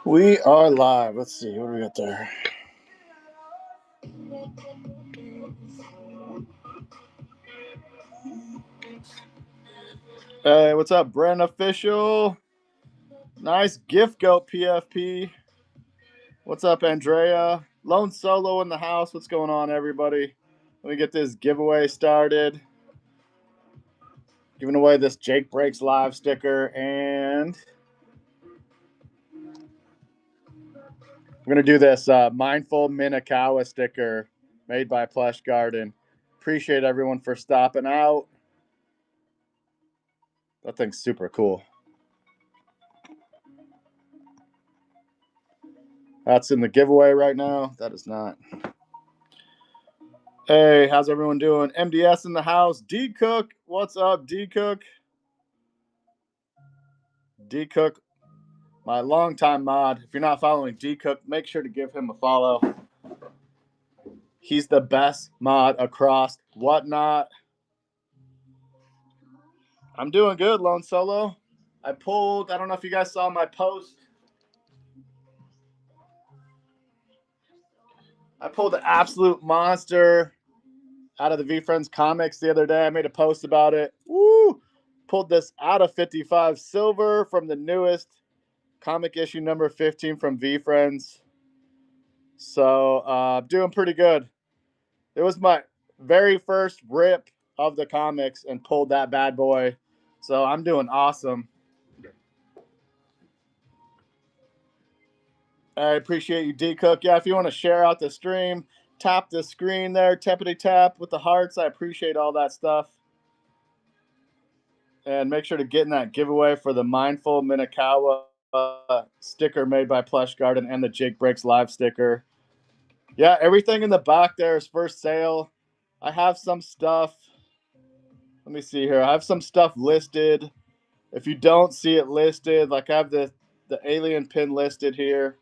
We are live. Let's see. What do we got there? Hey, what's up, Brent Official? Nice gift goat PFP. What's up, Andrea? Lone Solo in the house. What's going on, everybody? Let me get this giveaway started. Giving away this Jake Breaks Live sticker, and we're going to do this Mindful Minakawa sticker made by Plush Garden. Appreciate everyone for stopping out. That thing's super cool. That's in the giveaway right now. That is not. Hey, how's everyone doing? MDS in the house. D Cook, what's up, D Cook? D Cook, my longtime mod. If you're not following D Cook, make sure to give him a follow. He's the best mod across whatnot. I'm doing good, Lone Solo. I don't know if you guys saw my post. I pulled an absolute monster out of the VeeFriends comics the other day. I made a post about it. Woo! Pulled this out of 55 silver from the newest comic issue number 15 from VeeFriends. So doing pretty good. It was my very first rip of the comics and pulled that bad boy. So I'm doing awesome. I appreciate you, D Cook. Yeah, if you want to share out the stream, tap the screen there, tappity tap with the hearts. I appreciate all that stuff. And make sure to get in that giveaway for the Mindful Minakawa sticker made by Plush Garden and the Jake Breaks Live sticker. Yeah, everything in the back there is for sale. I have some stuff. Let me see here. I have some stuff listed. If you don't see it listed, like I have the alien pin listed here.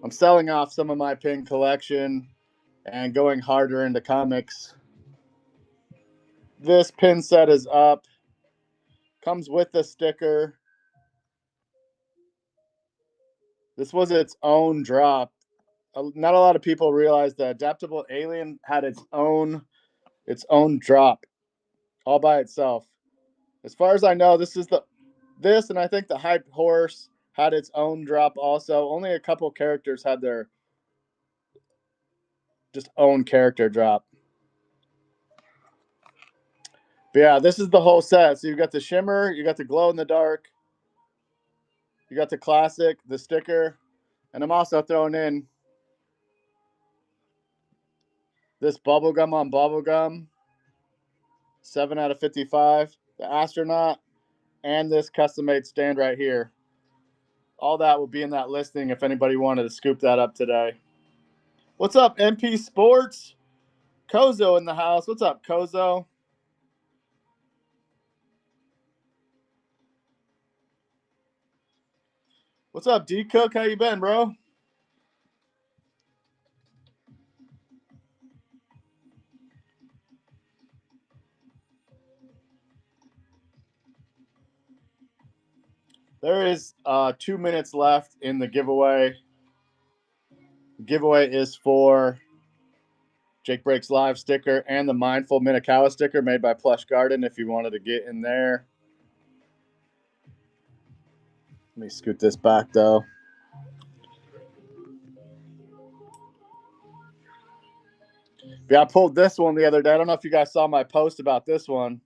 I'm selling off some of my pin collection and going harder into comics. This pin set is up. Comes with the sticker. This was its own drop. Not a lot of people realize that Adaptable Alien had its own drop all by itself. As far as I know, this and I think the Hype Horse had its own drop also. Only a couple characters had their just own character drop. But yeah, this is the whole set. So you've got the shimmer, you got the glow in the dark, you got the classic, the sticker, and I'm also throwing in this bubblegum on bubblegum, 7 out of 55, the astronaut, and this custom made stand right here. All that will be in that listing if anybody wanted to scoop that up today. What's up, MP Sports? Kozo in the house. What's up, Kozo? What's up, D Cook? How you been, bro? There is 2 minutes left in the giveaway. The giveaway is for Jake Breaks Live sticker and the Mindful Minakawa sticker made by Plush Garden if you wanted to get in there. Let me scoot this back, though. Yeah, I pulled this one the other day. I don't know if you guys saw my post about this one.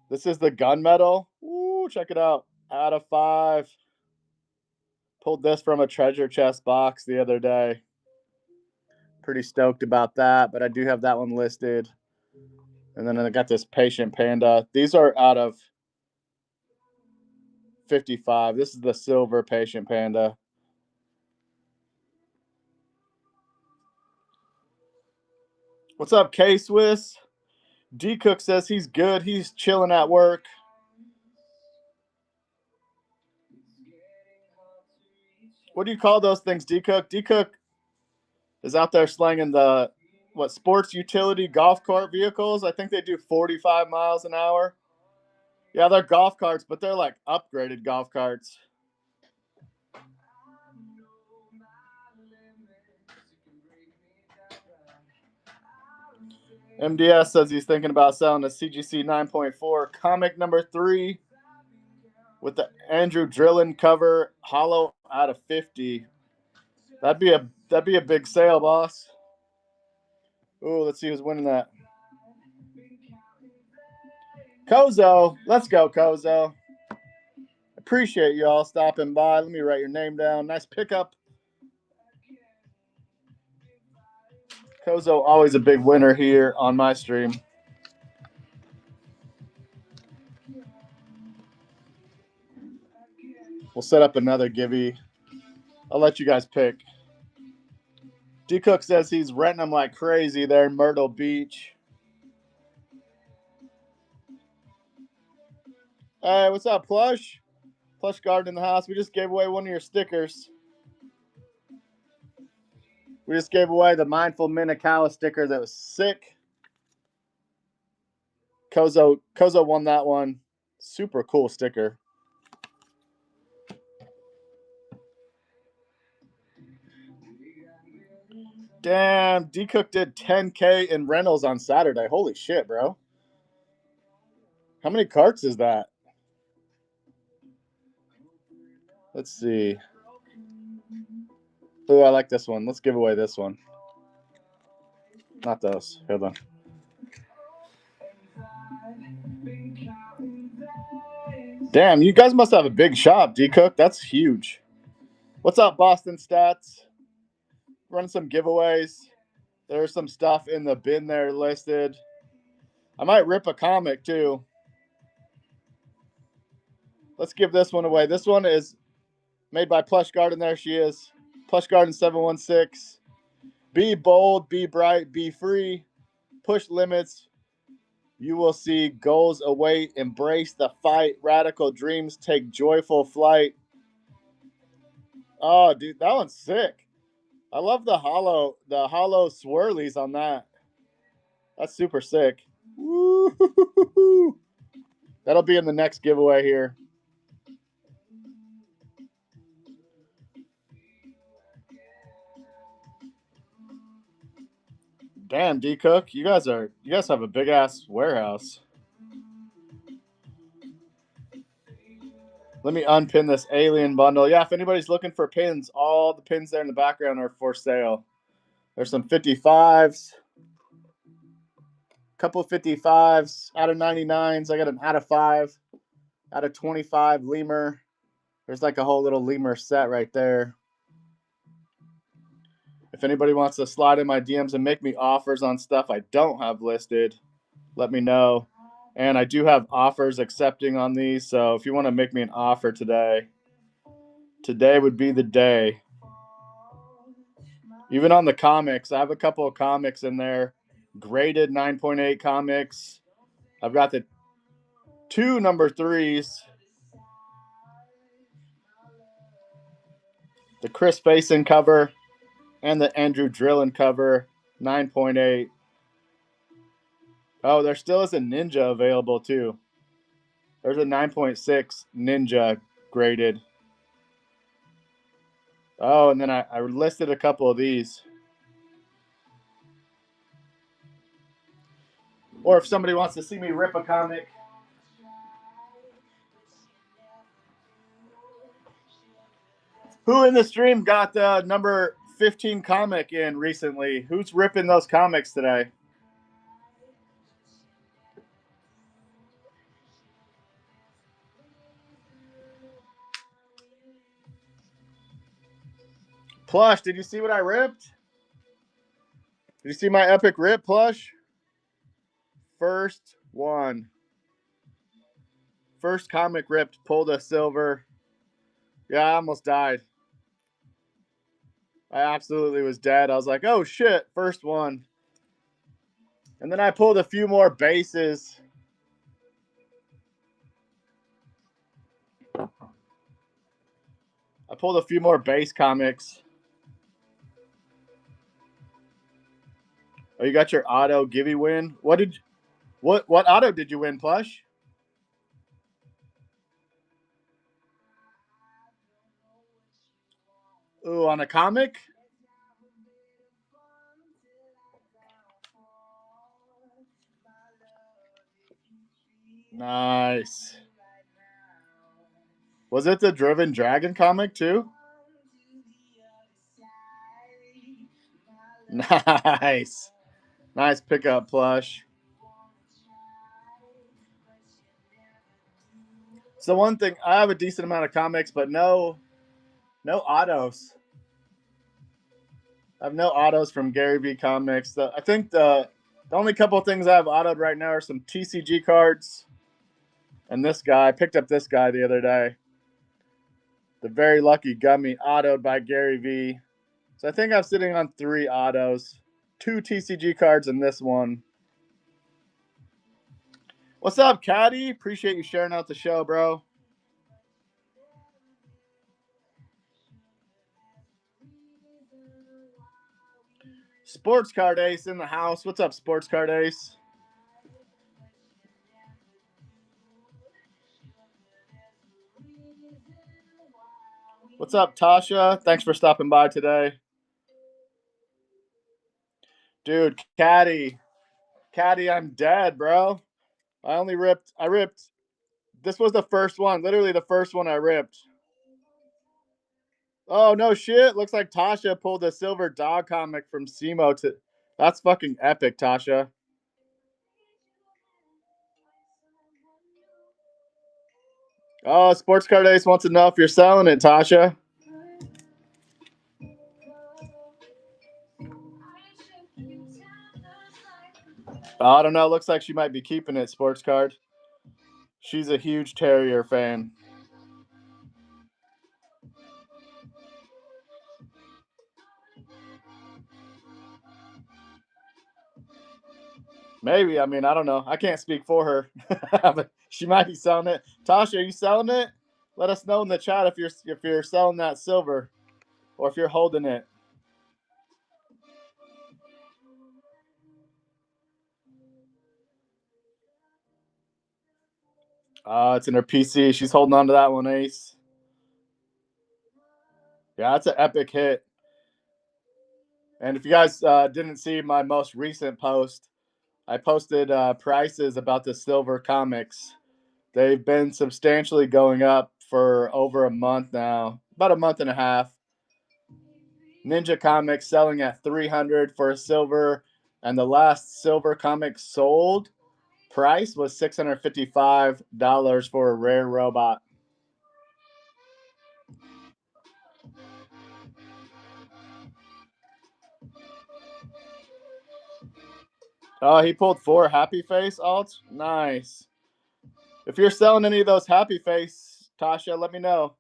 This is the gunmetal. Ooh, check it out. Out of 5. Pulled this from a treasure chest box the other day. Pretty stoked about that, but I do have that one listed. And then I got this patient panda. These are out of 55. This is the silver patient panda. What's up, K Swiss? D Cook says he's good. He's chilling at work. What do you call those things, D Cook? D Cook is out there slanging the sports utility golf cart vehicles. I think they do 45 miles an hour. Yeah, they're golf carts, but they're like upgraded golf carts. MDS says he's thinking about selling a CGC 9.4 comic number 3 with the Andrew Drillin cover, hollow out of 50. That'd be a big sale, boss. Ooh, let's see who's winning that. Kozo, let's go, Kozo. Appreciate you all stopping by. Let me write your name down. Nice pickup. Kozo, always a big winner here on my stream. We'll set up another givey. I'll let you guys pick. D Cook says he's renting them like crazy there in Myrtle Beach. Hey, what's up, Plush? Plush Garden in the house. We just gave away one of your stickers. We just gave away the Mindful Minakawa sticker that was sick. Kozo won that one. Super cool sticker. Damn, D Cook did 10K in rentals on Saturday. Holy shit, bro. How many carts is that? Let's see. Oh, I like this one. Let's give away this one. Not those. Hold on. Damn, you guys must have a big shop, D Cook. That's huge. What's up, Boston Stats? Run some giveaways. There's some stuff in the bin there listed. I might rip a comic too. Let's give this one away. This one is made by Plush Garden. There she is. Plush Garden 716. Be bold, be bright, be free. Push limits. You will see goals await. Embrace the fight. Radical dreams take joyful flight. Oh, dude, that one's sick. I love the hollow swirlies on that. That's super sick. Woo-hoo-hoo-hoo. That'll be in the next giveaway here. Damn, D Cook, you guys have a big ass warehouse. Let me unpin this alien bundle. Yeah, if anybody's looking for pins, all the pins there in the background are for sale. There's some 55s. Couple of 55s out of 99s. I got an out of 5, out of 25 lemur. There's like a whole little lemur set right there. If anybody wants to slide in my DMs and make me offers on stuff I don't have listed, let me know. And I do have offers accepting on these. So if you want to make me an offer today, today would be the day. Even on the comics, I have a couple of comics in there. Graded 9.8 comics. I've got the 2 number 3s. The Chris Faison cover and the Andrew Drillin cover, 9.8. Oh, there still is a Ninja available too. There's a 9.6 Ninja graded. Oh, and then I listed a couple of these. Or if somebody wants to see me rip a comic. Who in the stream got the number 15 comic in recently? Who's ripping those comics today? Plush, did you see what I ripped? Did you see my epic rip, Plush? First one. First comic ripped, pulled a silver. Yeah, I almost died. I absolutely was dead. I was like, oh shit, first one. And then I pulled a few more bases. I pulled a few more base comics. Oh, you got your auto givey win? What auto did you win, Plush? Ooh, on a comic? Nice. Was it the Driven Dragon comic too? Nice. Nice pickup plush. So one thing, I have a decent amount of comics, but no autos. I have no autos from Gary V Comics. I think the only couple of things I have autoed right now are some TCG cards and this guy. I picked up this guy the other day. The Very Lucky Gummy, autoed by Gary V. So I think I'm sitting on 3 autos, 2 TCG cards, and this one. What's up, Caddy? Appreciate you sharing out the show, bro. Sports Card Ace in the house. What's up, Sports Card Ace? What's up, Tasha? Thanks for stopping by today. Dude, Caddy, I'm dead, bro. I ripped. This was the first one, literally the first one I ripped. Oh, no shit. Looks like Tasha pulled a Silver Dog comic from Simo to. That's fucking epic, Tasha. Oh, Sports Card Ace wants to know if you're selling it, Tasha. I don't know. Looks like she might be keeping it, Sports Card. She's a huge Terrier fan. Maybe. I mean, I don't know. I can't speak for her, but she might be selling it. Tasha, are you selling it? Let us know in the chat if you're selling that silver, or if you're holding it. It's in her PC. She's holding on to that one, Ace. Yeah, that's an epic hit. And if you guys didn't see my most recent post, I posted prices about the silver comics. They've been substantially going up for over a month now, about a month and a half. Ninja Comics selling at $300 for a silver, and the last silver comic sold price was $655 for a rare robot. Oh, he pulled 4 Happy Face alts. Nice. If you're selling any of those Happy Face, Tasha, let me know.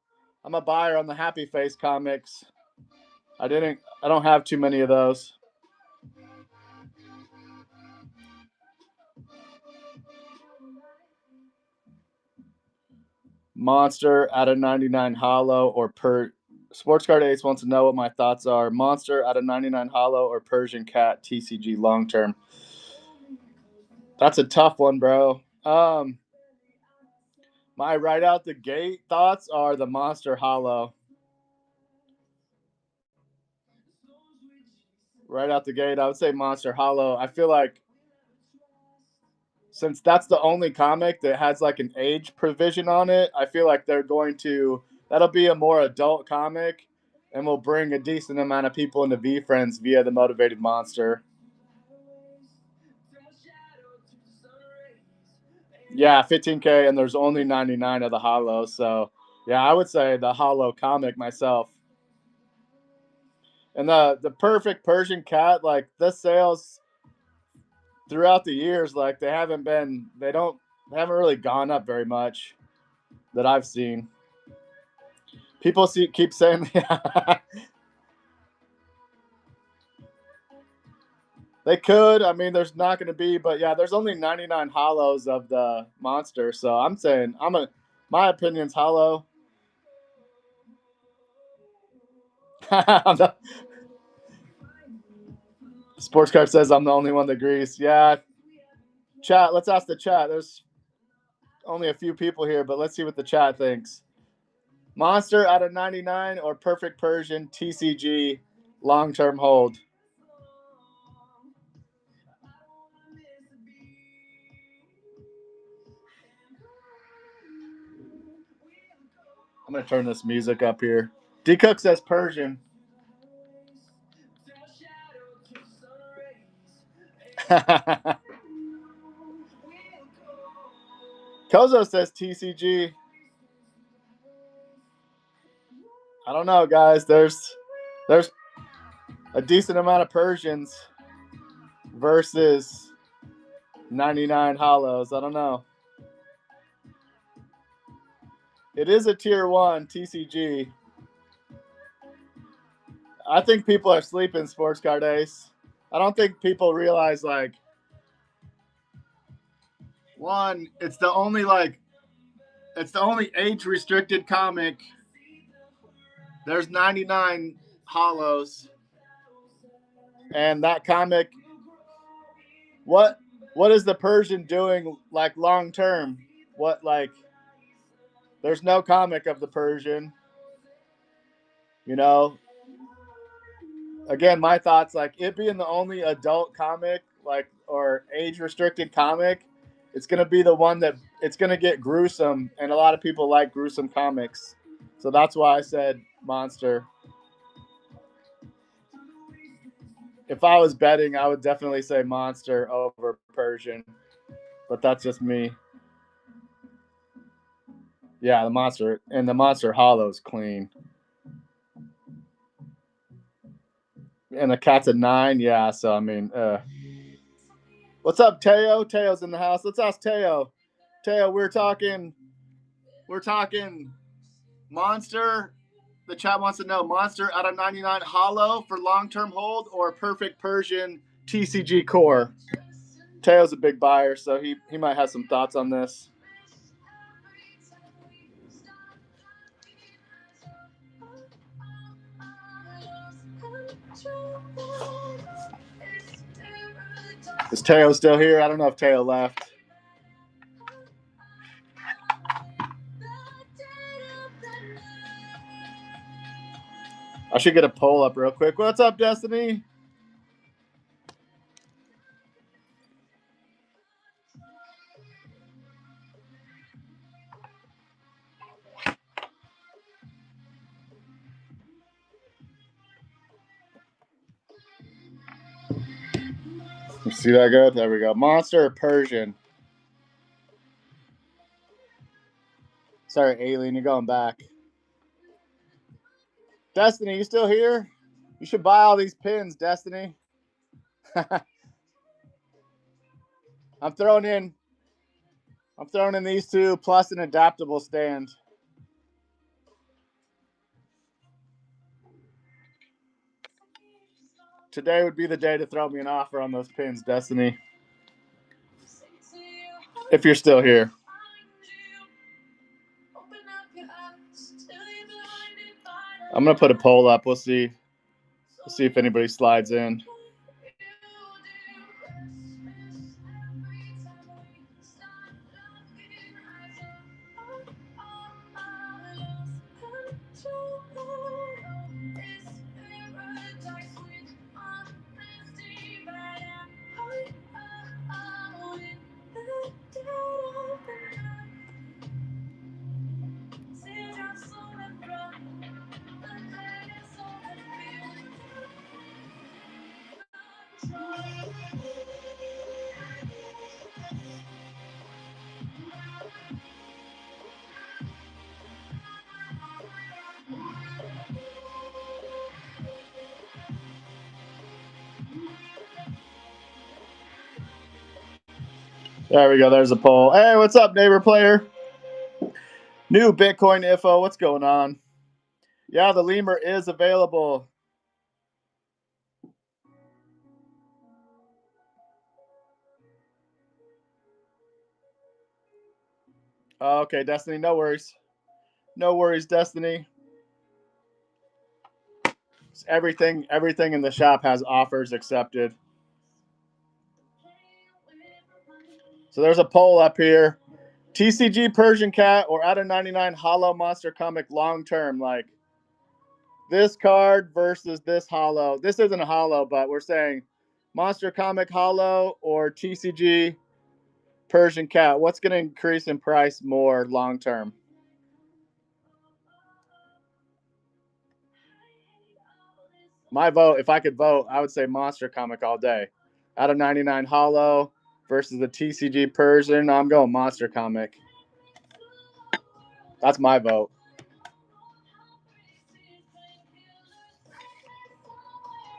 I'm a buyer on the Happy Face comics. I don't have too many of those. Monster out of 99 hollow or per Sports Card Ace wants to know what my thoughts are. Monster out of 99 hollow or Persian Cat TCG long term. That's a tough one, bro. My right out the gate thoughts are the Monster Hollow. Right out the gate, I would say Monster Hollow. I feel like since that's the only comic that has like an age provision on it, I feel like that'll be a more adult comic and will bring a decent amount of people into VeeFriends via the Motivated Monster. Yeah, 15K, and there's only 99 of the hollow. So, yeah, I would say the hollow comic myself. And the perfect Persian cat, like the sales throughout the years, like they haven't really gone up very much that I've seen. People keep saying they could. I mean, there's not going to be, but yeah, there's only 99 hollows of the monster. So I'm saying my opinion's hollow. Sports Card says I'm the only one that agrees. Yeah, chat. Let's ask the chat. There's only a few people here, but let's see what the chat thinks. Monster out of 99 or Perfect Persian TCG long-term hold? I'm going to turn this music up here. D-Cook says Persian. Kozo says TCG. I don't know, guys. There's a decent amount of Persians versus 99 hollows. I don't know. It is a tier 1 TCG. I think people are sleeping Sports Card Ace. I don't think people realize, like, one, it's the only age restricted comic. There's 99 hollows. And that comic, what is the Persian doing, like, long term? What, like, there's no comic of the Persian. You know, again, my thoughts, like, it being the only adult comic, like, or age restricted comic, it's going to be the one that it's going to get gruesome, and a lot of people like gruesome comics. So that's why I said Monster. If I was betting, I would definitely say Monster over Persian, but that's just me. Yeah, the Monster, and the Monster Hollow's clean. And the Cat's a 9, yeah, so I mean, what's up, Teo? Teo's in the house. Let's ask Teo. Teo, we're talking Monster. The chat wants to know Monster out of 99 hollow for long-term hold or Perfect Persian TCG core. Teo's a big buyer, so he might have some thoughts on this. Is Teo still here? I don't know if Teo left. I should get a poll up real quick. What's up, Destiny? You see that good? There we go. Monster or Persian? Sorry, Alien, you're going back. Destiny, you still here? You should buy all these pins, Destiny. I'm throwing in these two plus an adaptable stand. Today would be the day to throw me an offer on those pins, Destiny. If you're still here. I'm going to put a poll up. We'll see. We'll see if anybody slides in. There we go. There's a poll. Hey, what's up, neighbor player? New Bitcoin info. What's going on? Yeah, the lemur is available. Okay, Destiny. No worries. No worries, Destiny. Everything in the shop has offers accepted. So there's a poll up here. TCG Persian Cat or out of 99 Hollow Monster comic long term. Like this card versus this hollow. This isn't a hollow, but we're saying Monster Comic Hollow or TCG Persian Cat. What's going to increase in price more long term? My vote, if I could vote, I would say Monster Comic all day. Out of 99 Hollow versus the TCG Persian, I'm going Monster Comic. That's my vote.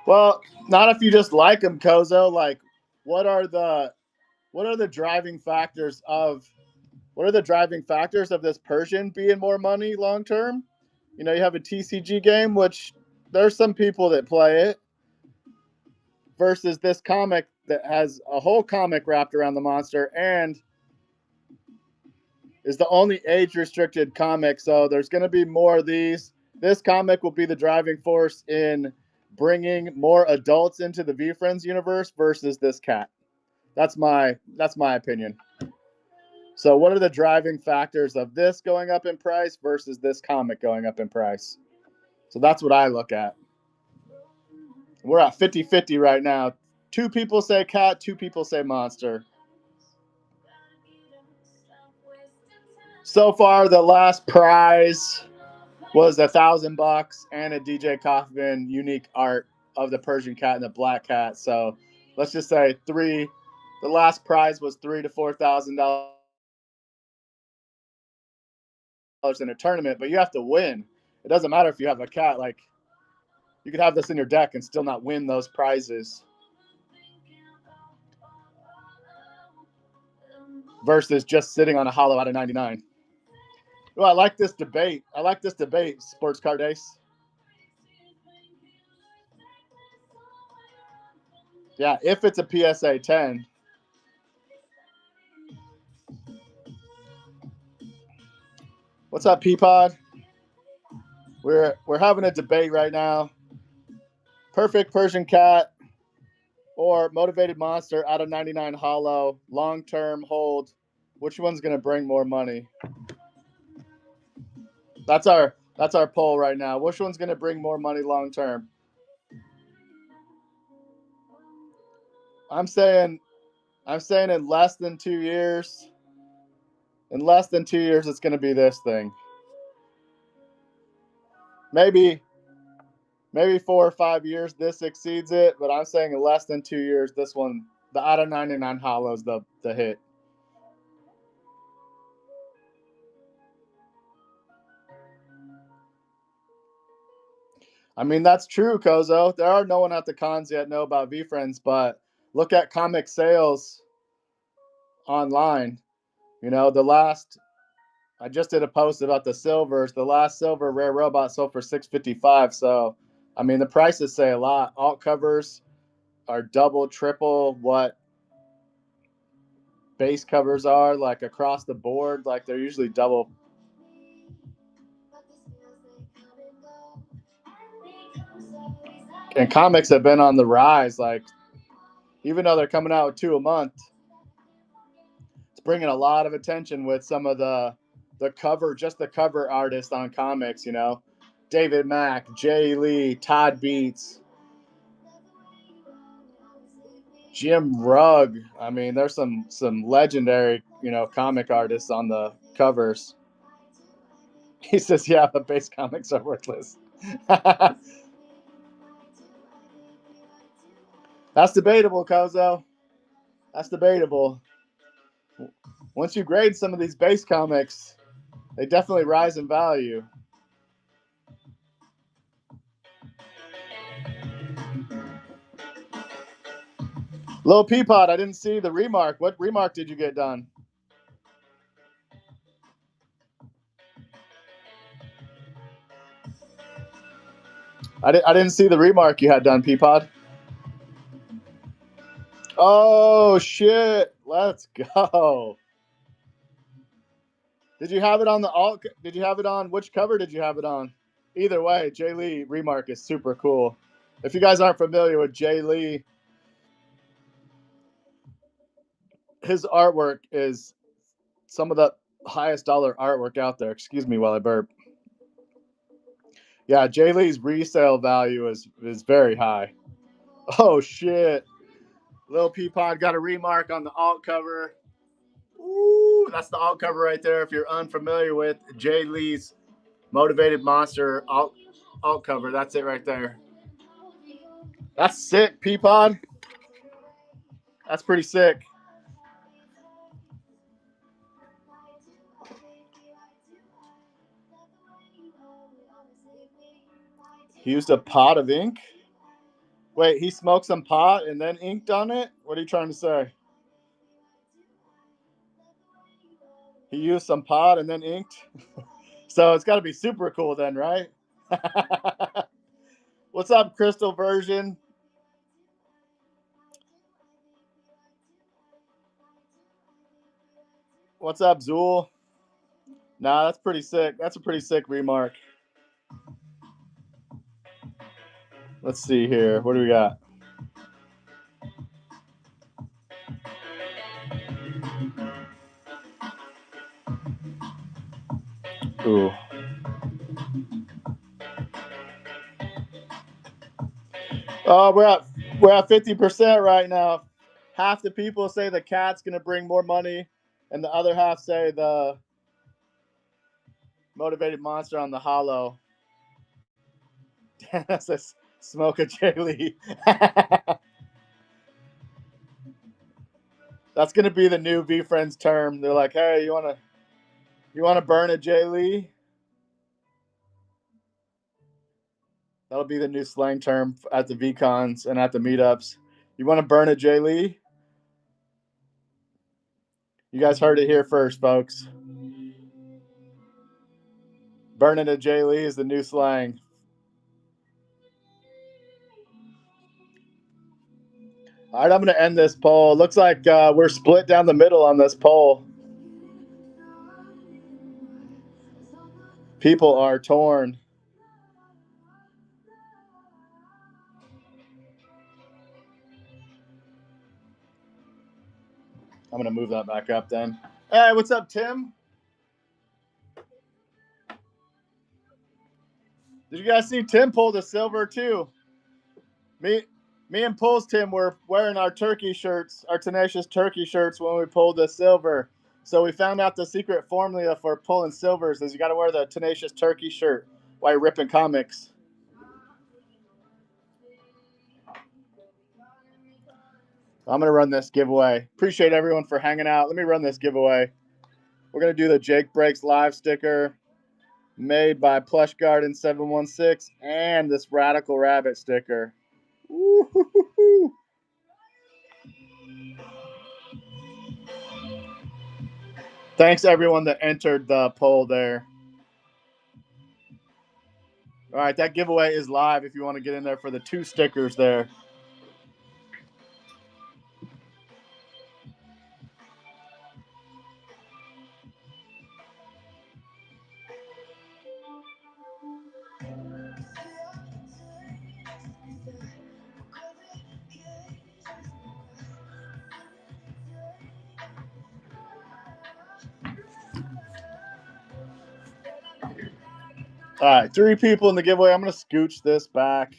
Well, not if you just like them, Kozo. Like, what are the driving factors of this Persian being more money long term? You know, you have a TCG game, which there's some people that play it, versus this comic that has a whole comic wrapped around the monster and is the only age restricted comic. So there's going to be more of these. This comic will be the driving force in bringing more adults into the VeeFriends universe versus this cat. That's my opinion. So what are the driving factors of this going up in price versus this comic going up in price? So that's what I look at. We're at 50-50 right now. 2 people say cat, 2 people say monster. So far, the last prize was $1,000 and a DJ Kaufman unique art of the Persian cat and the black cat. So let's just say the last prize was $3,000 to $4,000 in a tournament, but you have to win. It doesn't matter if you have a cat. Like, you could have this in your deck and still not win those prizes. Versus just sitting on a hollow out of 99. Well, I like this debate. Sports Card Ace. Yeah, if it's a PSA 10. What's up, Peapod? We're having a debate right now. Perfect Persian cat or motivated monster out of 99 hollow, long-term hold. Which one's going to bring more money? That's our poll right now. Which one's going to bring more money long-term? I'm saying in less than 2 years. In less than 2 years, it's going to be this thing. Maybe 4 or 5 years, this exceeds it. But I'm saying in less than 2 years, this one, the out of 99 hollows, the hit. I mean, that's true, Kozo. There are no one at the cons yet know about VeeFriends, but look at comic sales online. You know, I just did a post about the silvers. The last silver rare robot sold for $655. So, I mean, the prices say a lot. Alt covers are double, triple what base covers are, like across the board. Like, they're usually double. And comics have been on the rise. Like, even though they're coming out with 2 a month, it's bringing a lot of attention with some of the cover artists on comics, you know. David Mack, Jay Lee, Todd Beats, Jim Rugg. I mean, there's some legendary, you know, comic artists on the covers. He says, yeah, but base comics are worthless. That's debatable, Kozo. That's debatable. Once you grade some of these base comics, they definitely rise in value. Lil Peapod, I didn't see the remark. What remark did you get done? I didn't see the remark you had done, Peapod. Oh, shit. Let's go. Did you have it on the alt? Did you have it on? Which cover did you have it on? Either way, Jay Lee remark is super cool. If you guys aren't familiar with Jay Lee, his artwork is some of the highest dollar artwork out there. Excuse me while I burp. Yeah, Jay Lee's resale value is very high. Oh shit. Lil Peapod got a remark on the alt cover. Ooh, that's the alt cover right there. If you're unfamiliar with Jay Lee's Motivated Monster alt cover, that's it right there. That's sick, Peapod. That's pretty sick. He used a pot of ink? Wait, he smoked some pot and then inked on it? What are you trying to say? He used some pot and then inked? So it's got to be super cool then, right? What's up, Crystal Version? What's up, Zool? Nah, that's pretty sick. That's a pretty sick remark. Let's see here. What do we got? Ooh. Oh, we're at 50% right now. Half the people say the cat's gonna bring more money, and the other half say the Motivated Monster on the hollow. That says smoke a Jay Lee. That's gonna be the new VeeFriends term. They're like, hey, you wanna burn a Jay Lee? That'll be the new slang term at the VCons and at the meetups. You want to burn a Jay Lee? You guys heard it here first, folks. Burning a Jay Lee is the new slang. All right, I'm going to end this poll. Looks like we're split down the middle on this poll. People are torn. I'm going to move that back up then. Hey, what's up, Tim? Did you guys see Tim pull the silver too? Me and Pulls Tim were wearing our turkey shirts, our tenacious turkey shirts when we pulled the silver. So we found out the secret formula for pulling silvers is you got to wear the tenacious turkey shirt while you're ripping comics. I'm going to run this giveaway. Appreciate everyone for hanging out. Let me run this giveaway. We're going to do the Jake Breaks Live sticker made by Plush Garden 716 and this Radical Rabbit sticker. Woo-hoo-hoo-hoo. Thanks everyone that entered the poll there. All right, that giveaway is live if you want to get in there for the 2 stickers there. All right, 3 people in the giveaway. I'm going to scooch this back.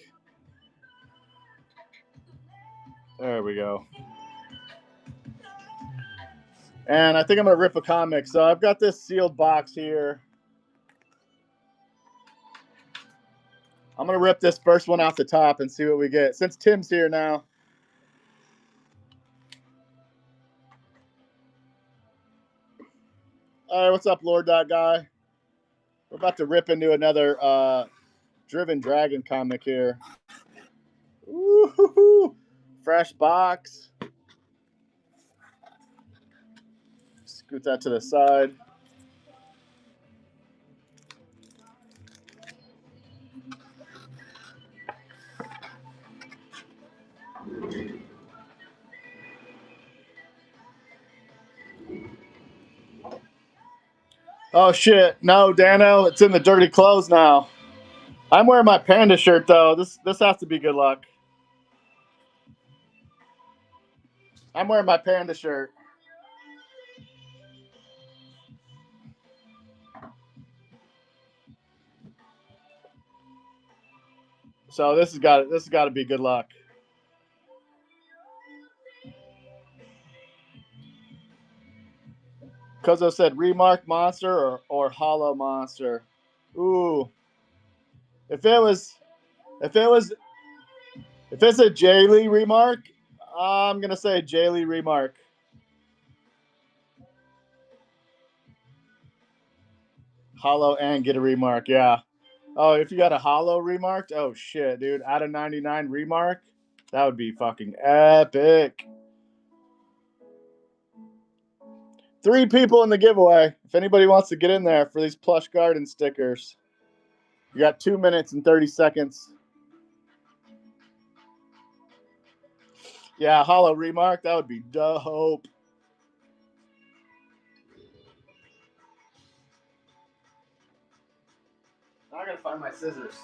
There we go. And I think I'm going to rip a comic. So I've got this sealed box here. I'm going to rip this first one off the top and see what we get. Since Tim's here now. All right, what's up, Lord Dot Guy? We're about to rip into another Driven Dragon comic here. Woo-hoo-hoo. Fresh box. Scoot that to the side. Oh shit! No, Dano, it's in the dirty clothes now. I'm wearing my panda shirt though. This has to be good luck. I'm wearing my panda shirt. So this has got to be good luck. Kozo said Remark Monster or Hollow Monster. Ooh. If it was if it was if it's a Jaylee Remark, I'm gonna say Jaylee Remark. Hollow and get a Remark, yeah. Oh, if you got a Hollow Remarked, oh shit, dude. Out of 99 Remark, that would be fucking epic. 3 people in the giveaway. If anybody wants to get in there for these Plush Garden stickers, you got 2 minutes and 30 seconds. Yeah, Hollow Remark, that would be dope. I gotta find my scissors.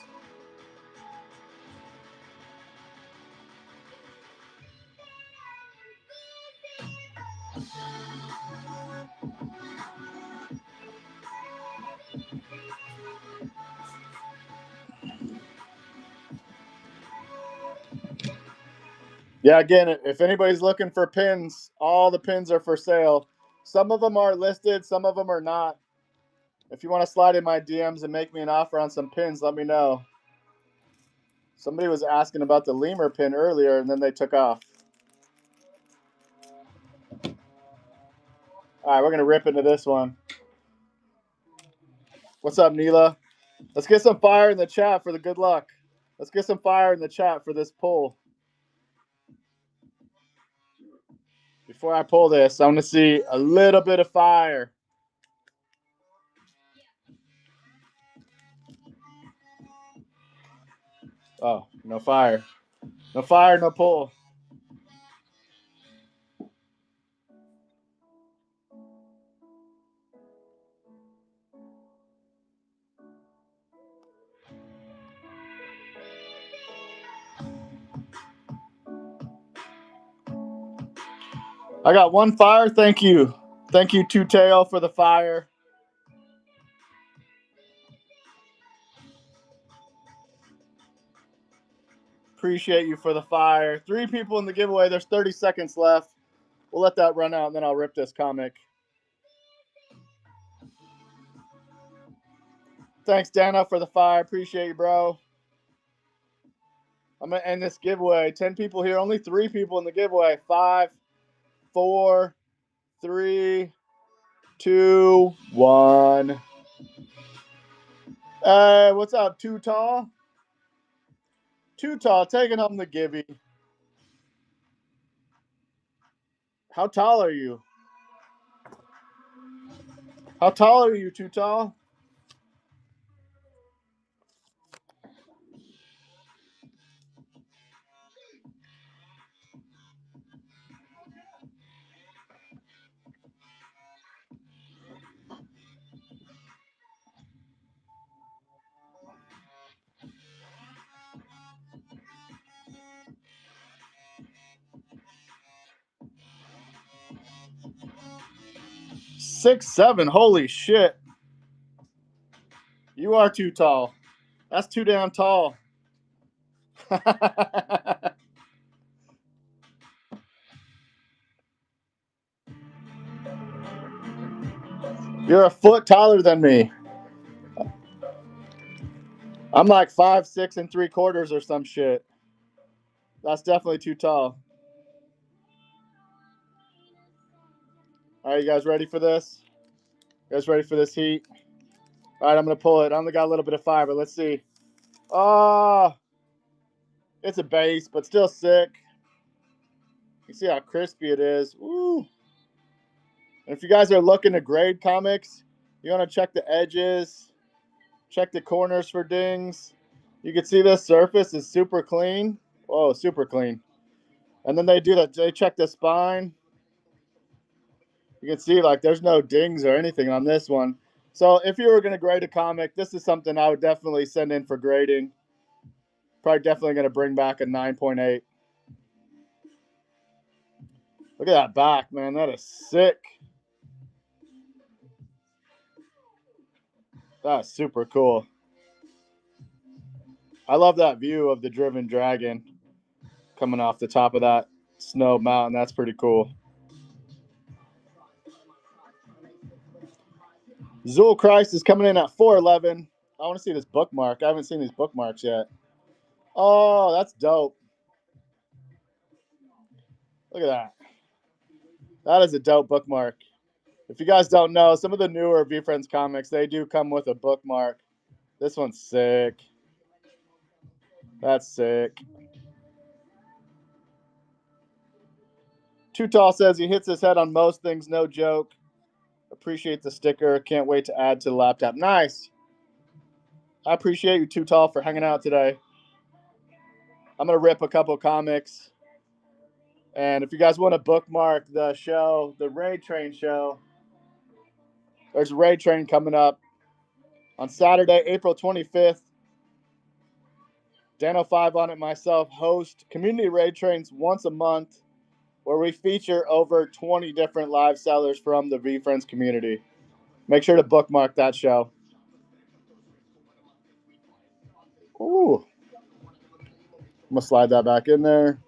Yeah, again, if anybody's looking for pins, all the pins are for sale. Some of them are listed, some of them are not. If you want to slide in my DMs and make me an offer on some pins, let me know. Somebody was asking about the lemur pin earlier, and then they took off. All right, we're going to rip into this one. What's up, Neela? Let's get some fire in the chat for the good luck. Let's get some fire in the chat for this pull. Before I pull this, I want to see a little bit of fire. Oh, no fire. No fire, no pull. I got one fire. Thank you. Thank you, Two Tail, for the fire. Appreciate you for the fire. 3 people in the giveaway. There's 30 seconds left. We'll let that run out, and then I'll rip this comic. Thanks, Dana, for the fire. Appreciate you, bro. I'm going to end this giveaway. 10 people here. Only 3 people in the giveaway. 5, 4, 3, 2, 1. Hey, what's up, Too Tall? Too Tall, taking home the givey. How tall are you? How tall are you, Too Tall? Six, 7. Holy shit. You are too tall. That's too damn tall. You're a foot taller than me. I'm like 5'6" and 3/4 or some shit. That's definitely too tall. All right, you guys ready for this? You guys ready for this heat? All right, I'm going to pull it. I only got a little bit of fire, but let's see. Oh, it's a base, but still sick. You see how crispy it is. Woo. And if you guys are looking to grade comics, you want to check the edges, check the corners for dings. You can see this surface is super clean. Oh, super clean. And then they do that. They check the spine. You can see like there's no dings or anything on this one. So if you were going to grade a comic, this is something I would definitely send in for grading. Probably definitely going to bring back a 9.8. Look at that back, man. That is sick. That's super cool. I love that view of the driven dragon coming off the top of that snow mountain. That's pretty cool. Zul Christ is coming in at 411. I want to see this bookmark. I haven't seen these bookmarks yet. Oh, that's dope. Look at that. That is a dope bookmark. If you guys don't know, some of the newer VeeFriends comics, they do come with a bookmark. This one's sick. That's sick. Too Tall says he hits his head on most things, no joke. Appreciate the sticker. Can't wait to add to the laptop. Nice. I appreciate you, Too Tall, for hanging out today. I'm going to rip a couple comics. And if you guys want to bookmark the show, the Raid Train show, there's a Raid Train coming up on Saturday, April 25th. Dan05 on it, myself, host community Raid Trains once a month where we feature over 20 different live sellers from the VeeFriends community. Make sure to bookmark that show. Ooh. I'm going to slide that back in there.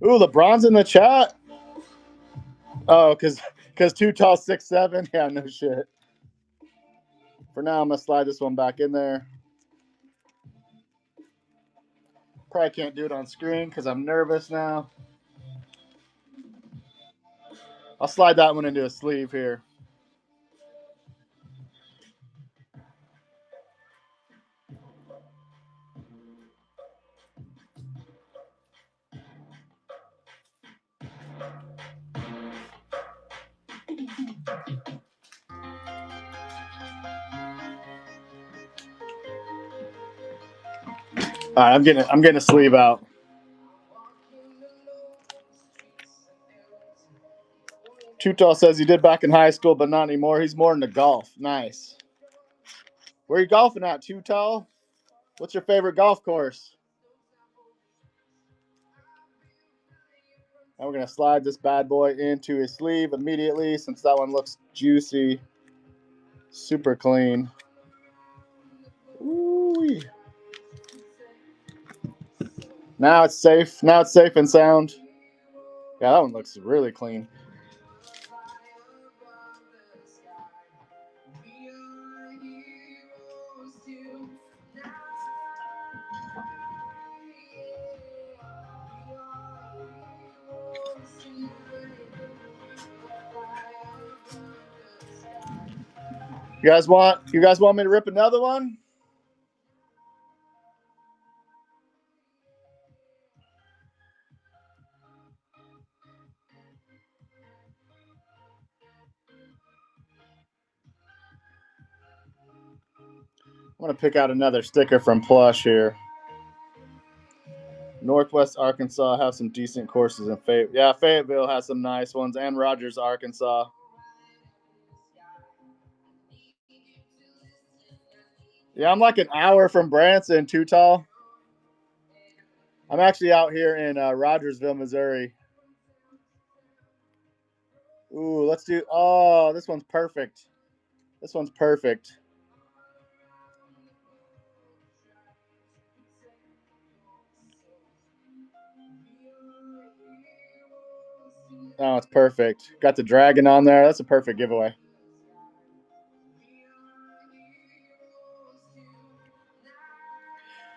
Ooh, LeBron's in the chat. Oh, because Too Tall 6'7". Yeah, no shit. For now, I'm going to slide this one back in there. Probably can't do it on screen because I'm nervous now. I'll slide that one into a sleeve here. All right, I'm getting a sleeve out. Too Tall says he did back in high school, but not anymore. He's more into golf. Nice. Where are you golfing at, Too Tall? What's your favorite golf course? And we're going to slide this bad boy into his sleeve immediately since that one looks juicy. Super clean. Ooh. Now it's safe. Now it's safe and sound. Yeah, that one looks really clean. You guys want me to rip another one? I'm going to pick out another sticker from Plush here. Northwest Arkansas have some decent courses in Fayetteville. Yeah, Fayetteville has some nice ones, and Rogers, Arkansas. Yeah, I'm like an hour from Branson, Too Tall. I'm actually out here in Rogersville, Missouri. Ooh, let's do. Oh, this one's perfect. This one's perfect. Oh, it's perfect. Got the dragon on there. That's a perfect giveaway.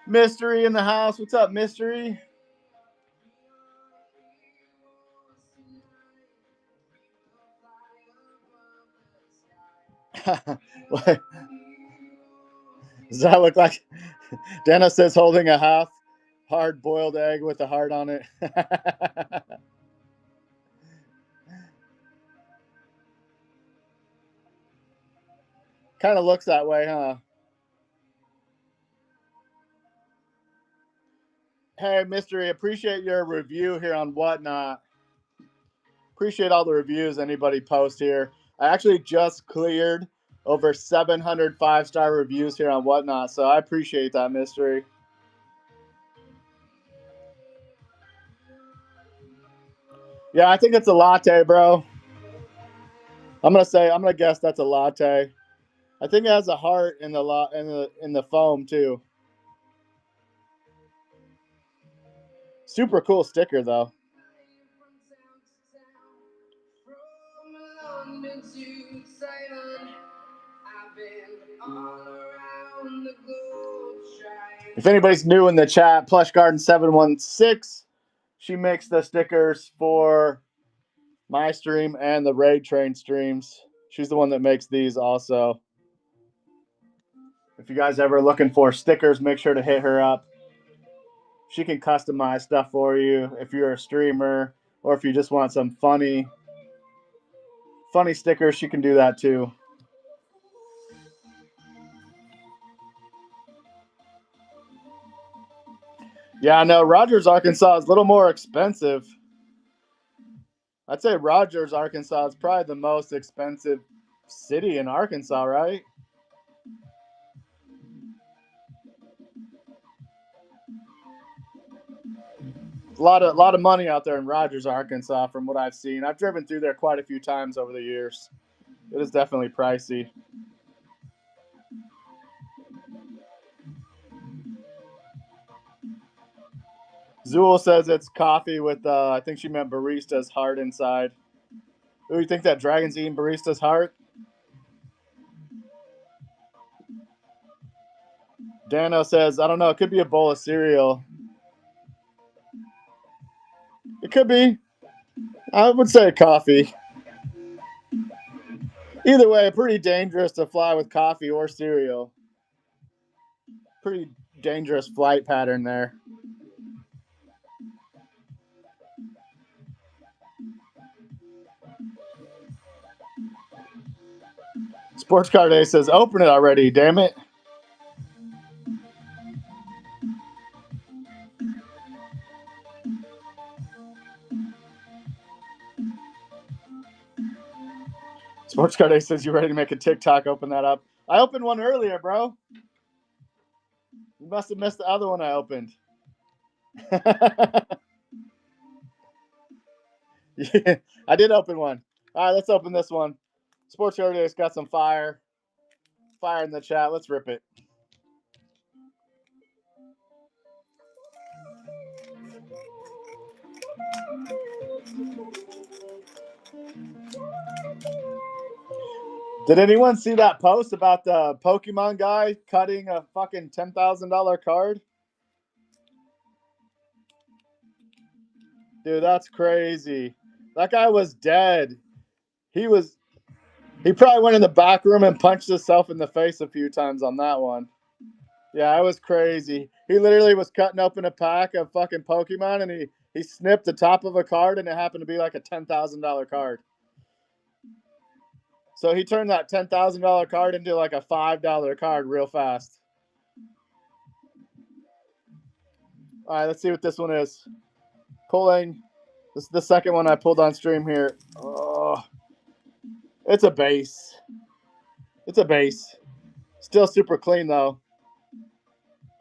Mystery in the house. What's up, Mystery? Does that look like Dennis says holding a half hard boiled egg with a heart on it? Kind of looks that way, huh? Hey, Mystery, appreciate your review here on Whatnot. Appreciate all the reviews anybody posts here. I actually just cleared over 700 5-star reviews here on Whatnot, so I appreciate that, Mystery. Yeah, I think it's a latte, bro. I'm gonna guess that's a latte. I think it has a heart in the foam too. Super cool sticker though. If anybody's new in the chat, Plush Garden 716, she makes the stickers for my stream and the Raid Train streams. She's the one that makes these also. If you guys ever looking for stickers, make sure to hit her up. She can customize stuff for you if you're a streamer or if you just want some funny stickers, she can do that too. Yeah, no, Rogers, Arkansas is a little more expensive. I'd say Rogers, Arkansas is probably the most expensive city in Arkansas, right? A lot of money out there in Rogers, Arkansas, from what I've seen. I've driven through there quite a few times over the years. It is definitely pricey. Zool says it's coffee with, I think she meant barista's heart inside. Ooh, you think that dragon's eating barista's heart? Dano says, I don't know, it could be a bowl of cereal. It could be. I would say coffee. Either way, pretty dangerous to fly with coffee or cereal. Pretty dangerous flight pattern there. Sports Car Day says, open it already, damn it. Sports Car Day says, you ready to make a TikTok? Open that up. I opened one earlier, bro. You must have missed the other one I opened. Yeah, I did open one. All right, let's open this one. Sports Car Day's got some fire in the chat. Let's rip it. Did anyone see that post about the Pokemon guy cutting a fucking $10,000 card? Dude, that's crazy. That guy was dead. He probably went in the back room and punched himself in the face a few times on that one. Yeah, it was crazy. He literally was cutting open a pack of fucking Pokemon and he snipped the top of a card and it happened to be like a $10,000 card. So he turned that $10,000 card into like a $5 card real fast. All right, let's see what this one is. Pulling. This is the second one I pulled on stream here. Oh, it's a base. It's a base. Still super clean though.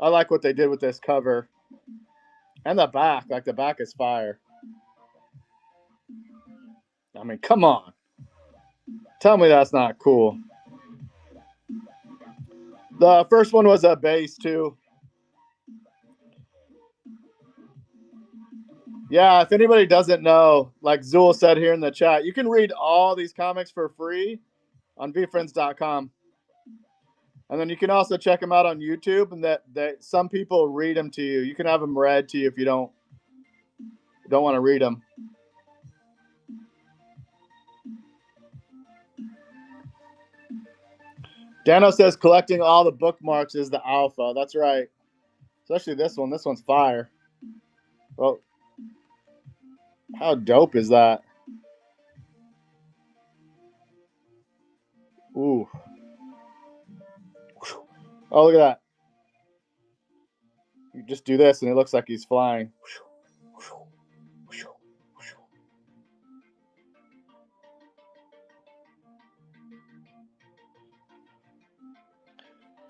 I like what they did with this cover. And the back. Like the back is fire. I mean, come on. Tell me that's not cool. The first one was a base too. Yeah, if anybody doesn't know, like Zool said here in the chat, you can read all these comics for free on VeeFriends.com. And then you can also check them out on YouTube, and that some people read them to you. You can have them read to you if you don't want to read them. Dano says collecting all the bookmarks is the alpha. That's right. Especially this one. This one's fire. Well, how dope is that? Ooh. Oh, look at that. You just do this, and it looks like he's flying.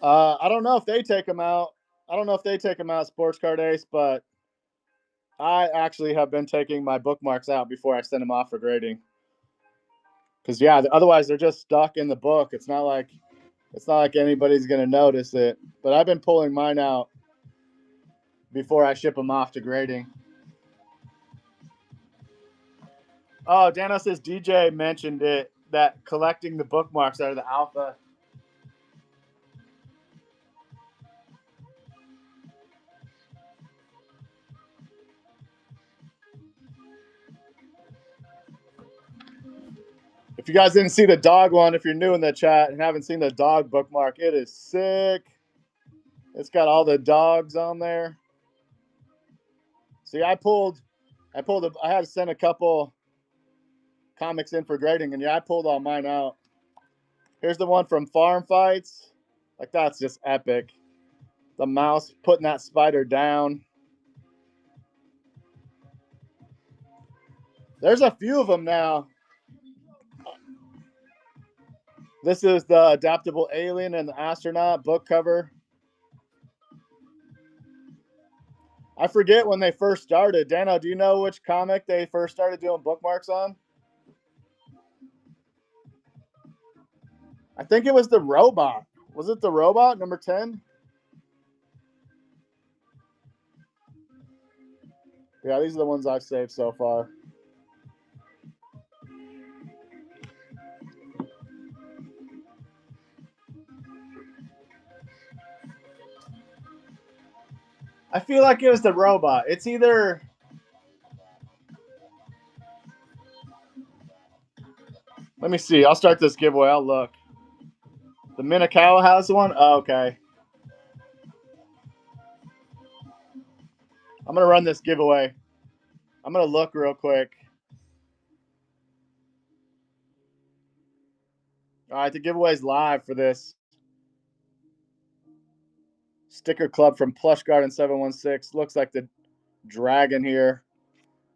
I don't know if they take them out. I don't know if they take them out, Sports Card Ace, but I actually have been taking my bookmarks out before I send them off for grading. Because yeah, otherwise they're just stuck in the book. It's not like anybody's gonna notice it. But I've been pulling mine out before I ship them off to grading. Oh, Dano says DJ mentioned it, that collecting the bookmarks out of the alpha. If you guys didn't see the dog one, if you're new in the chat and haven't seen the dog bookmark, it is sick. It's got all the dogs on there. See, I had to send a couple comics in for grading, and yeah, I pulled all mine out. Here's the one from Farm Fights. Like, that's just epic. The mouse putting that spider down. There's a few of them now. This is the Adaptable Alien and the Astronaut book cover. I forget when they first started. Dano, do you know which comic they first started doing bookmarks on? I think it was the Robot. Was it the Robot, number 10? Yeah, these are the ones I've saved so far. I feel like it was the Robot. It's either... Let me see. I'll start this giveaway. I'll look. The Minakawa has one? Oh, okay. I'm going to run this giveaway. I'm going to look real quick. All right, the giveaway's live for this. Sticker Club from Plush Garden 716. Looks like the dragon here.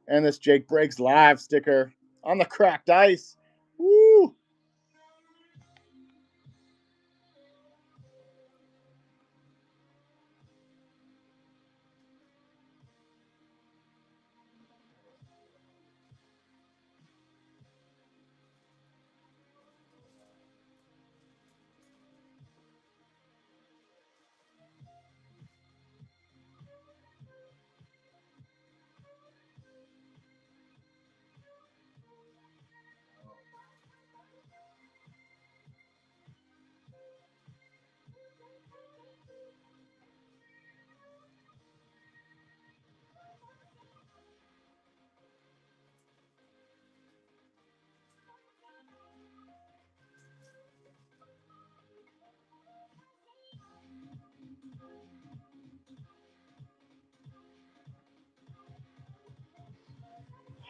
And this Jake Breaks Live sticker on the cracked ice. Woo!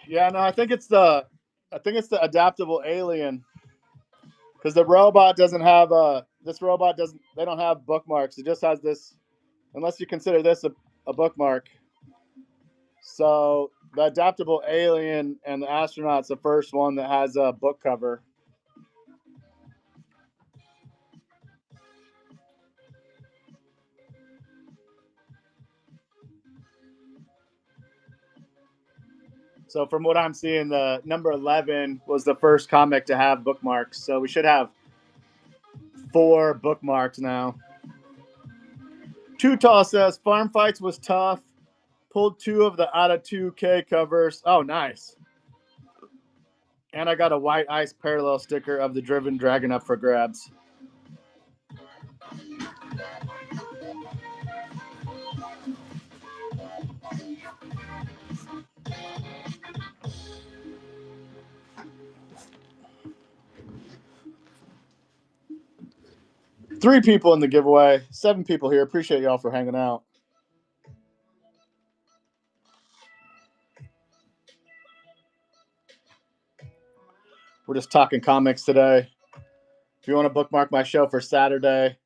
Yeah, no, I think it's the adaptable alien. Because the robot doesn't have they don't have bookmarks. It just has this, unless you consider this a bookmark. So the adaptable alien and the astronaut's the first one that has a book cover. So from what I'm seeing, the number 11 was the first comic to have bookmarks. So we should have 4 bookmarks now. Too Tall says Farm Fights was tough. Pulled 2 of the out of 2K covers. Oh, nice. And I got a white ice parallel sticker of the Driven Dragon up for grabs. Three people in the giveaway. 7 people here. Appreciate y'all for hanging out. We're just talking comics today. If you want to bookmark my show for Saturday,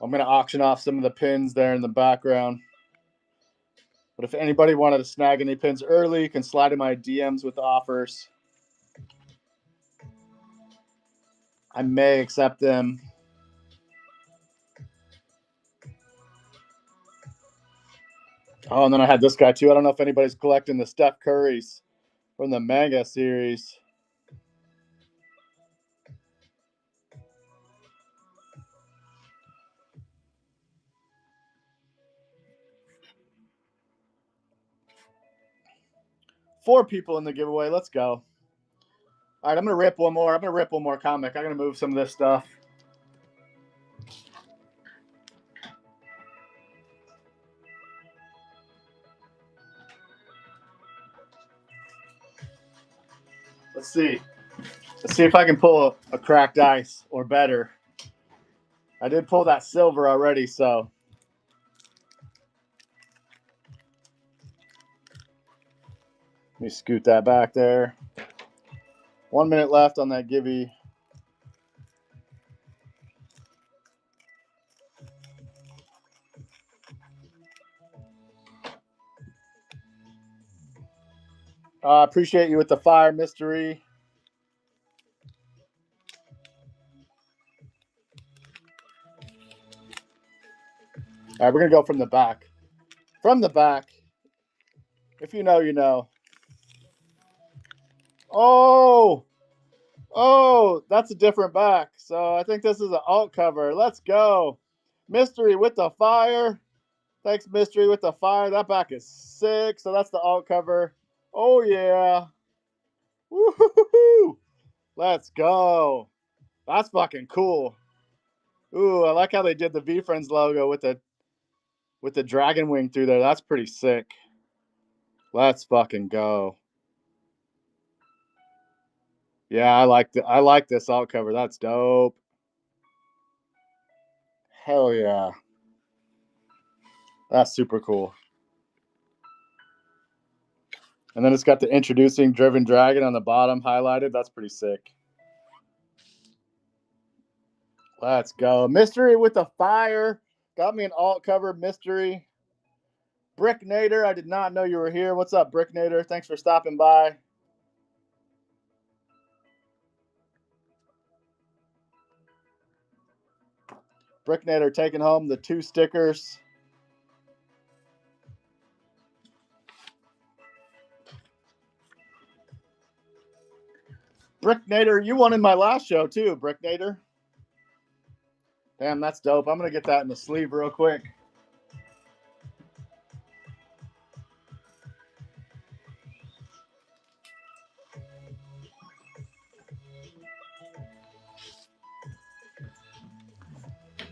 I'm going to auction off some of the pins there in the background. But if anybody wanted to snag any pins early, you can slide in my DMs with offers. I may accept them. Oh, and then I had this guy too. I don't know if anybody's collecting the Steph Currys from the manga series. 4 people in the giveaway. Let's go. All right, I'm going to rip one more. I'm going to rip one more comic. I'm going to move some of this stuff. Let's see. Let's see if I can pull a cracked ice or better. I did pull that silver already, so. Let me scoot that back there. 1 minute left on that givey. Appreciate you with the fire mystery. All right, we're going to go from the back. From the back. If you know, you know. Oh, that's a different back. So I think this is an alt cover. Let's go. Mystery with the fire. Thanks, Mystery with the fire. That back is sick. So that's the alt cover. Oh, yeah. Woo-hoo-hoo-hoo. Let's go. That's fucking cool. Ooh, I like how they did the VeeFriends logo with the dragon wing through there. That's pretty sick. Let's fucking go. Yeah, I like this alt cover. That's dope. Hell yeah. That's super cool. And then it's got the introducing Driven Dragon on the bottom highlighted. That's pretty sick. Let's go. Mystery with the fire. Got me an alt cover mystery. Bricknator, I did not know you were here. What's up, Bricknator? Thanks for stopping by. Bricknator taking home the 2 stickers. Bricknator, you won in my last show too, Bricknator. Damn, that's dope. I'm going to get that in the sleeve real quick.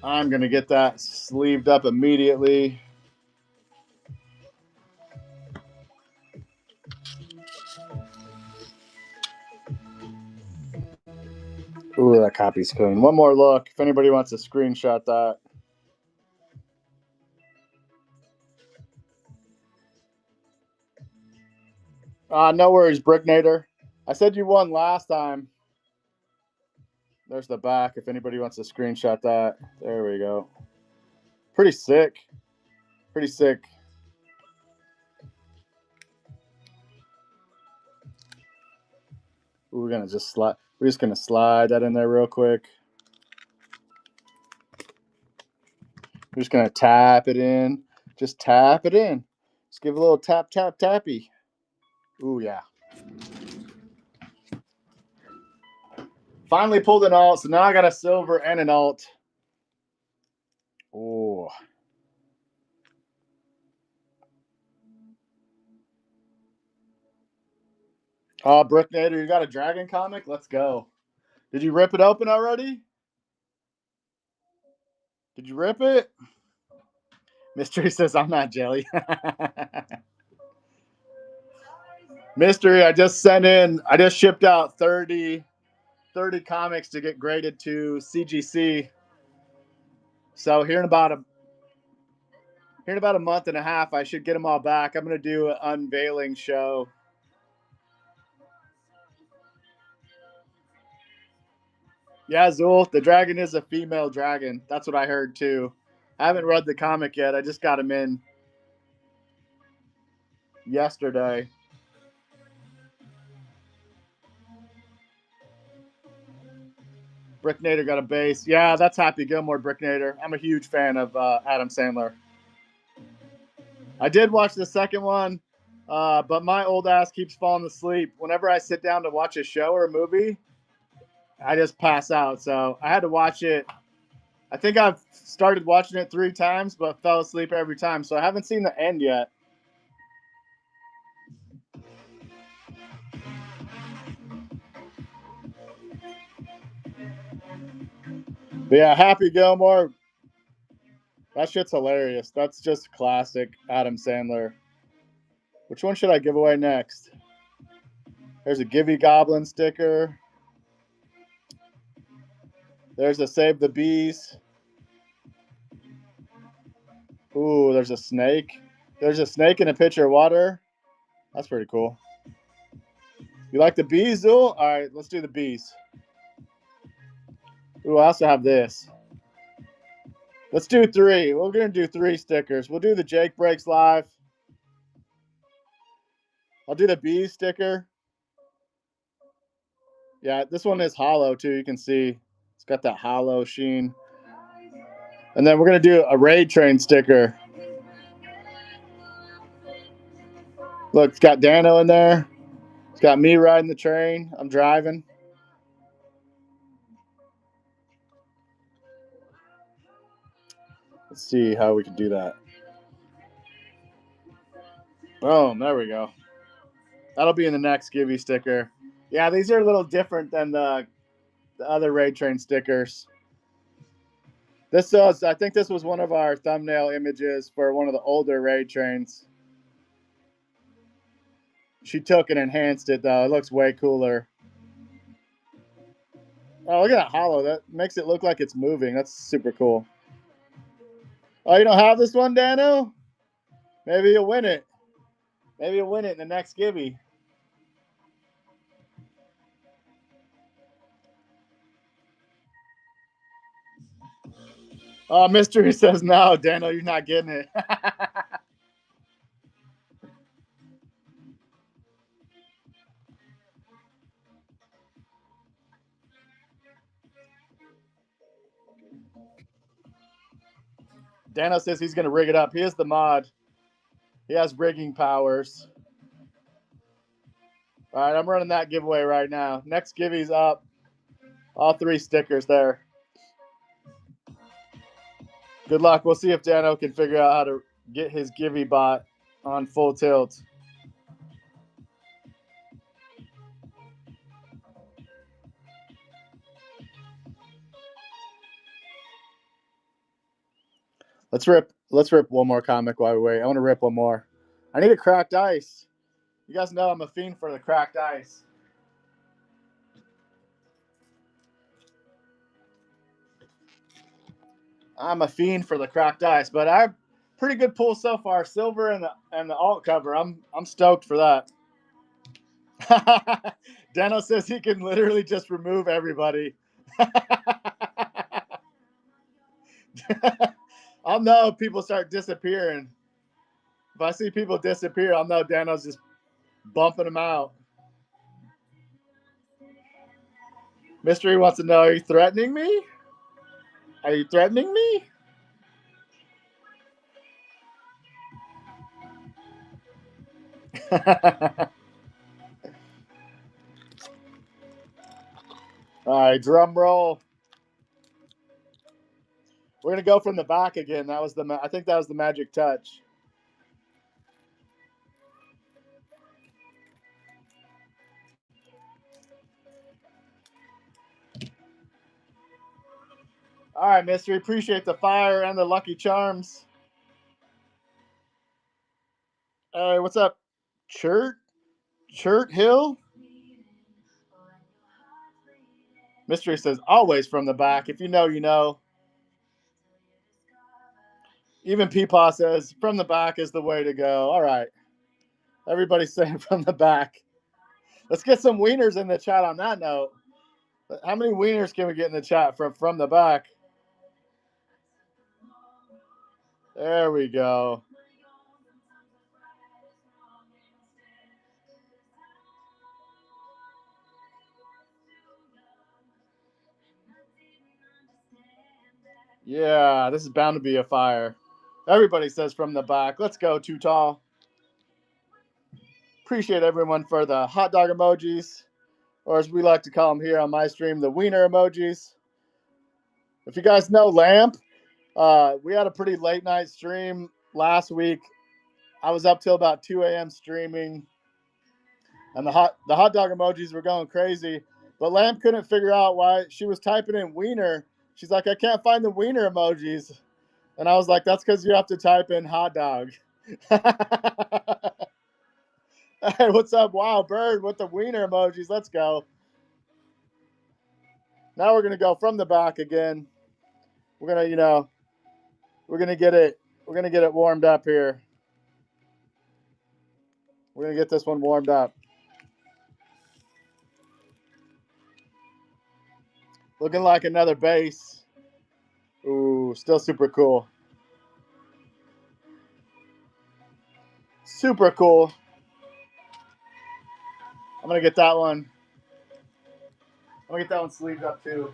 I'm going to get that sleeved up immediately. Ooh, that copy's clean. One more look. If anybody wants to screenshot that. No worries, Bricknator. I said you won last time. There's the back if anybody wants to screenshot that. There we go. Pretty sick. Pretty sick. Ooh, we're just gonna slide that in there real quick. We're just gonna tap it in. Just tap it in. Just give a little tap, tap, tappy. Ooh, yeah. Finally pulled an alt, so now I got a silver and an alt. Ooh. Oh, Bricknator, you got a dragon comic? Let's go. Did you rip it open already? Did you rip it? Mystery says I'm not jelly. Mystery, I just shipped out 30 comics to get graded to CGC. So here in about a month and a half, I should get them all back. I'm going to do an unveiling show. Yeah, Zool, the dragon is a female dragon. That's what I heard too. I haven't read the comic yet. I just got him in yesterday. Bricknator got a base. Yeah, that's Happy Gilmore, Bricknator. I'm a huge fan of Adam Sandler. I did watch the second one, but my old ass keeps falling asleep. Whenever I sit down to watch a show or a movie, I just pass out. So I had to watch it. I think I've started watching it 3 times, but fell asleep every time. So I haven't seen the end yet. But yeah, Happy Gilmore. That shit's hilarious. That's just classic Adam Sandler. Which one should I give away next? There's a Givey Goblin sticker. There's a Save the Bees. Ooh, there's a snake. There's a snake in a pitcher of water. That's pretty cool. You like the bees, Zool? All right, let's do the bees. Ooh, I also have this. Let's do 3. We're going to do 3 stickers. We'll do the Jake Breaks Live. I'll do the bees sticker. Yeah, this one is hollow, too. You can see it's got that hollow sheen. And then we're going to do a Raid Train sticker. Look, it's got Dano in there. It's got me riding the train. I'm driving. Let's see how we can do that. Boom, there we go. That'll be in the next Gibby sticker. Yeah, these are a little different than the other Raid Train stickers. I think this was one of our thumbnail images for one of the older Raid Trains. She took and enhanced it, though. It looks way cooler. Oh, look at that hollow. That makes it look like it's moving. That's super cool. Oh, you don't have this one, Dano? Maybe you'll win it. Maybe you'll win it in the next Gibby. Oh, Mystery says no. Dano, you're not getting it. Dano says he's going to rig it up. He is the mod. He has rigging powers. All right, I'm running that giveaway right now. Next Gibby's up. All 3 stickers there. Good luck. We'll see if Dano can figure out how to get his Gibby bot on full tilt. Let's rip one more comic while we wait. I want to rip one more. I need a cracked ice. You guys know I'm a fiend for the cracked ice. I'm a fiend for the cracked ice, but I have pretty good pull so far. Silver and the alt cover. I'm stoked for that. Dano says he can literally just remove everybody. I'll know if people start disappearing. If I see people disappear, I'll know Dano's just bumping them out. Mystery wants to know, are you threatening me? Are you threatening me? All right, drum roll. We're gonna go from the back again. I think that was the magic touch. All right, Mystery. Appreciate the fire and the Lucky Charms. Hey, what's up, Chert Hill? Mystery says always from the back. If you know, you know. Even Peepaw says from the back is the way to go. All right. Everybody's saying from the back. Let's get some wieners in the chat on that note. How many wieners can we get in the chat from the back? There we go. Yeah, this is bound to be a fire. Everybody says from the back. Let's go, Too Tall. Appreciate everyone for the hot dog emojis, or as we like to call them here on my stream, the wiener emojis. If you guys know Lamp, we had a pretty late night stream last week. I was up till about 2 a.m. streaming, and the hot dog emojis were going crazy. But Lamp couldn't figure out why she was typing in wiener, She's like, I can't find the wiener emojis. And I was like, that's because you have to type in hot dog. Hey, what's up, Wild Bird, with the wiener emojis? Let's go. Now we're going to go from the back again. We're going to, we're going to get it warmed up here. We're going to get this one warmed up. Looking like another base. Ooh, still super cool. Super cool. I'm going to get that one. I'm going to get that one sleeved up too.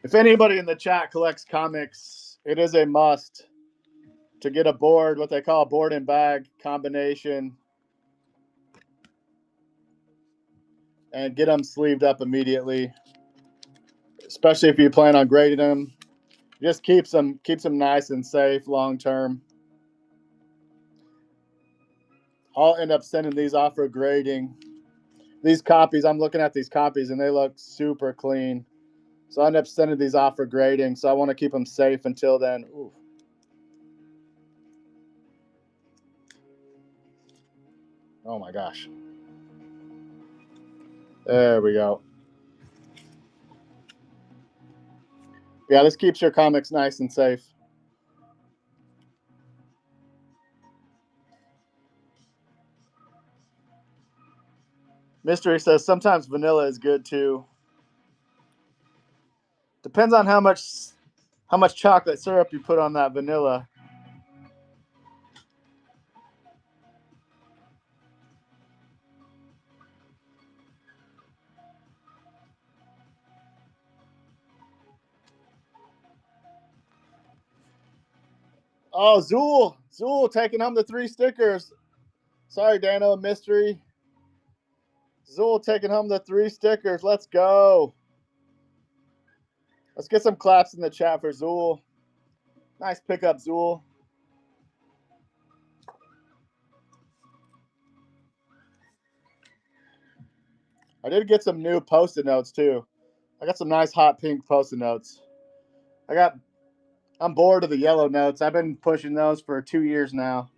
If anybody in the chat collects comics, it is a must to get a board, what they call a board and bag combination, and get them sleeved up immediately, especially if you plan on grading them. Just keeps them nice and safe long term. I'll end up sending these off for grading. These copies, I'm looking at these copies and they look super clean. So I end up sending these off for grading. So I want to keep them safe until then. Ooh. Oh my gosh. There we go. Yeah, this keeps your comics nice and safe. Mystery says sometimes vanilla is good too. Depends on how much chocolate syrup you put on that vanilla. Oh, Zool taking home the 3 stickers. Sorry, Dano, Mystery. Zool taking home the 3 stickers. Let's go. Let's get some claps in the chat for Zool. Nice pickup, Zool. I did get some new Post-it notes too. I got some nice hot pink Post-it notes. I'm bored of the yellow notes. I've been pushing those for 2 years now.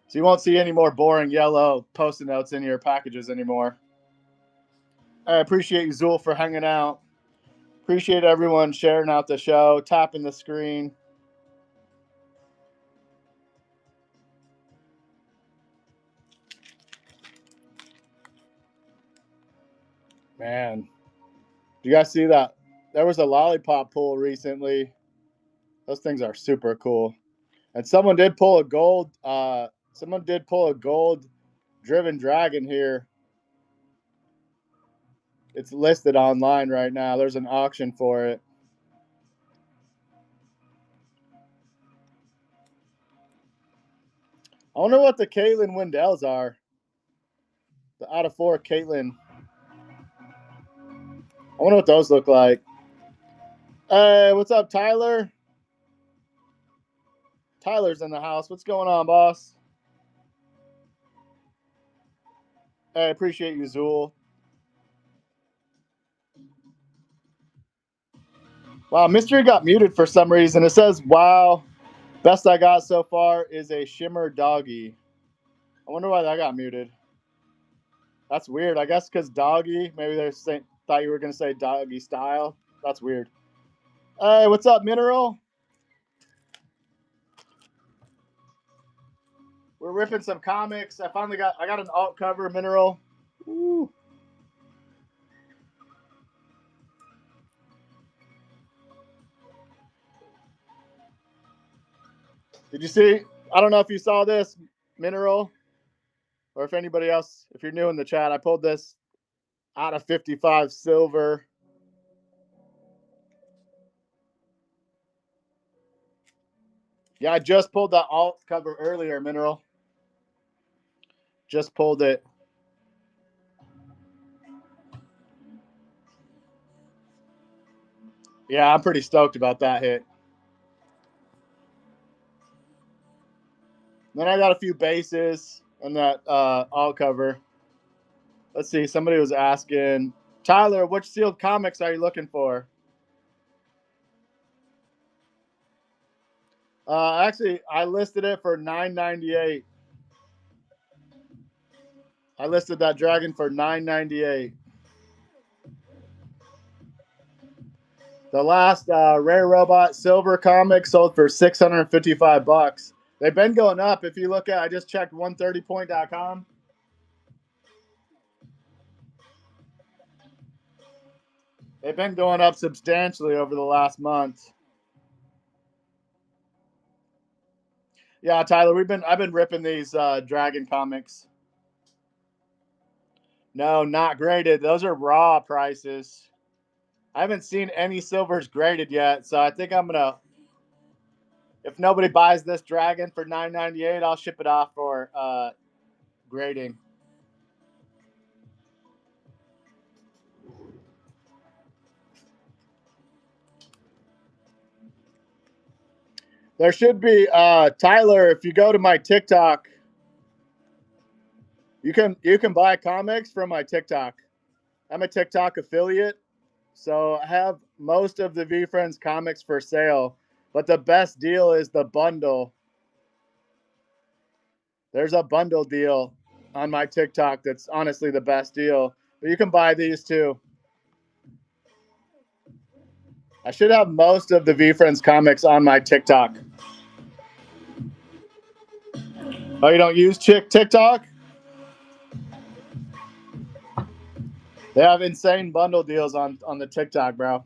So you won't see any more boring yellow Post-it notes in your packages anymore. I appreciate you, Zool, for hanging out. Appreciate everyone sharing out the show, tapping the screen. Man, do you guys see that? There was a lollipop pull recently. Those things are super cool. And someone did pull a gold. Someone did pull a gold driven dragon here. It's listed online right now. There's an auction for it. I wonder what the Caitlin Windells are. The out of 4 Caitlin. I wonder what those look like. Hey, what's up, Tyler? Tyler's in the house. What's going on, boss? Hey, appreciate you, Zool. Wow, Mystery got muted for some reason. It says, wow, best I got so far is a shimmer doggy. I wonder why that got muted. That's weird. I guess because doggy, maybe they're saying, thought you were going to say doggy style. That's weird. Hey, what's up, Mineral? We're ripping some comics. I got an alt cover, Mineral. Woo. Did you see? I don't know if you saw this, Mineral, or if anybody else, if you're new in the chat, I pulled this out of 55 silver. Yeah, I just pulled that alt cover earlier, Mineral. Just pulled it. Yeah, I'm pretty stoked about that hit. Then I got a few bases on that alt cover. Let's see. Somebody was asking, Tyler, which sealed comics are you looking for? Actually, I listed it for $9.98. I listed that dragon for $9.98. The last Rare Robot Silver comic sold for $655. They've been going up. If you look at, I just checked 130point.com. They've been going up substantially over the last month. Yeah, Tyler, I've been ripping these Dragon comics. No, not graded. Those are raw prices. I haven't seen any silvers graded yet, so I think I'm gonna. If nobody buys this Dragon for $9.98, I'll ship it off for grading. There should be Tyler. If you go to my TikTok, you can buy comics from my TikTok. I'm a TikTok affiliate, so I have most of the VeeFriends comics for sale. But the best deal is the bundle. There's a bundle deal on my TikTok that's honestly the best deal. But you can buy these too. I should have most of the VeeFriends comics on my TikTok. Oh, you don't use TikTok? They have insane bundle deals on the TikTok, bro.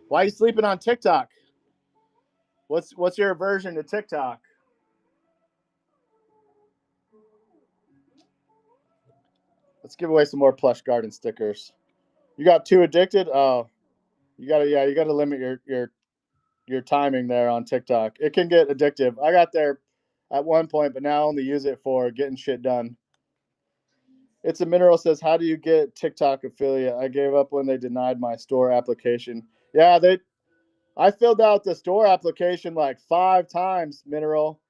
Why are you sleeping on TikTok? What's your aversion to TikTok? Let's give away some more plush garden stickers. You got too addicted? Oh, you gotta limit your timing there on TikTok. It can get addictive. I got there at one point, but now I only use it for getting shit done. It's a Mineral says, how do you get TikTok affiliate? I gave up when they denied my store application. Yeah, I filled out the store application like 5 times, Mineral.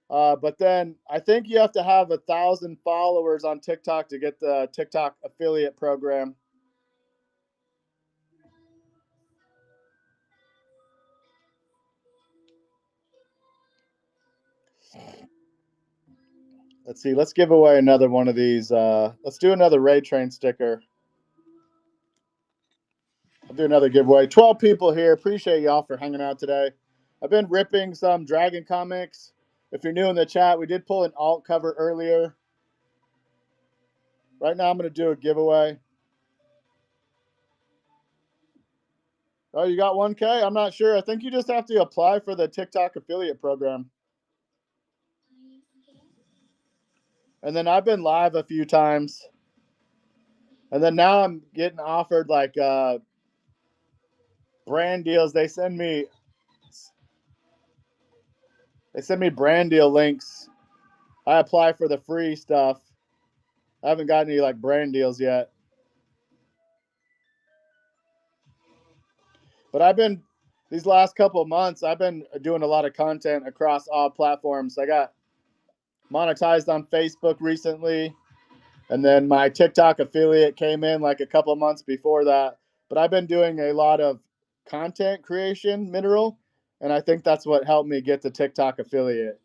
But then I think you have to have 1,000 followers on TikTok to get the TikTok affiliate program. Let's see. Let's give away another one of these. Let's do another Raid Train sticker. I'll do another giveaway. 12 people here. Appreciate y'all for hanging out today. I've been ripping some Dragon comics. If you're new in the chat, we did pull an alt cover earlier. Right now, I'm going to do a giveaway. Oh, you got 1K? I'm not sure. I think you just have to apply for the TikTok affiliate program. And then I've been live a few times. And then now I'm getting offered like brand deals. They send me brand deal links. I apply for the free stuff. I haven't got any like brand deals yet. But these last couple of months, I've been doing a lot of content across all platforms. I got monetized on Facebook recently, and then my TikTok affiliate came in like a couple of months before that. But I've been doing a lot of content creation, Mineral, and I think that's what helped me get the TikTok affiliate.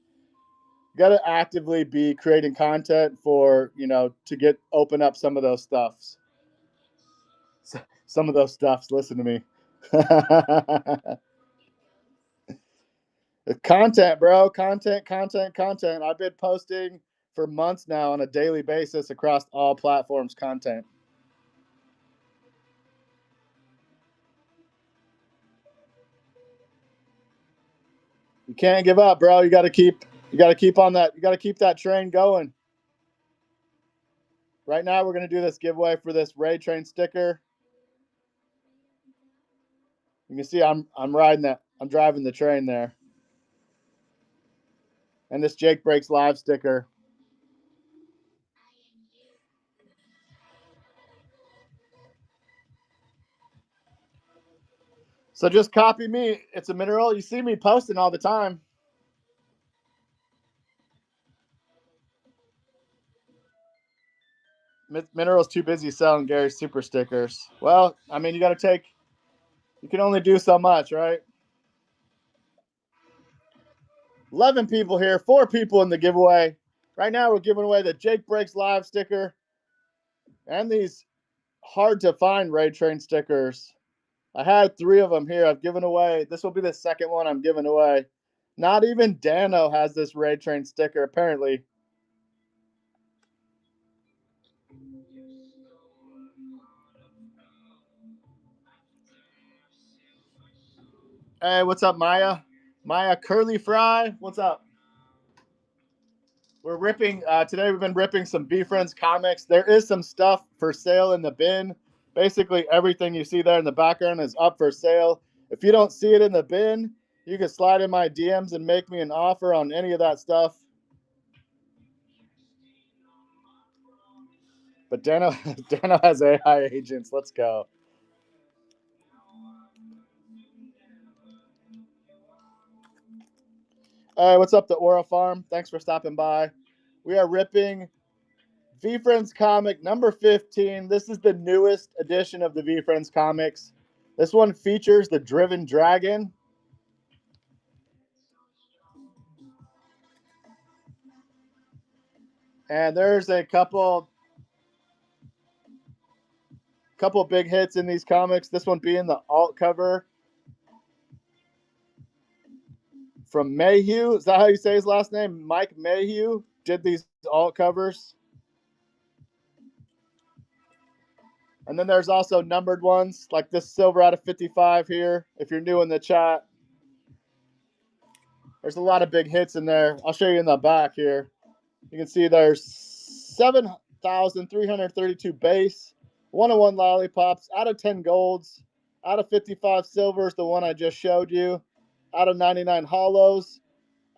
You got to actively be creating content for, to open up some of those stuffs. Some of those stuffs, listen to me. Content, bro. Content. I've been posting for months now on a daily basis across all platforms content. You can't give up, bro. You got to keep on that. You got to keep that train going. Right now we're going to do this giveaway for this Raid Train sticker. You can see I'm riding that. I'm driving the train there. And this Jake Breaks Live sticker. So just copy me. It's a mineral. You see me posting all the time. Mineral's too busy selling Gary's super stickers. Well, I mean, you got to take. You can only do so much, right? 11 people here, 4 people in the giveaway. Right now, we're giving away the Jake Breaks Live sticker and these hard to find Raid Train stickers. I had 3 of them here. I've given away. This will be the second one I'm giving away. Not even Dano has this Raid Train sticker, apparently. Hey, what's up, Maya? Maya Curly Fry, what's up? We're ripping, today we've been ripping some VeeFriends comics. There is some stuff for sale in the bin. Basically, everything you see there in the background is up for sale. If you don't see it in the bin, you can slide in my DMs and make me an offer on any of that stuff. But Dano has AI agents. Let's go. Hey, what's up, the Aura Farm? Thanks for stopping by. We are ripping VeeFriends comic number 15. This is the newest edition of the VeeFriends comics. This one features the Driven Dragon. And there's a couple big hits in these comics. This one being the alt cover from Mayhew. Is that how you say his last name? Mike Mayhew did these alt covers. And then there's also numbered ones, like this silver out of 55 here. If you're new in the chat, there's a lot of big hits in there. I'll show you in the back here. You can see there's 7,332 base, 101 lollipops, out of 10 golds, out of 55 silvers, the one I just showed you, out of 99 hollows,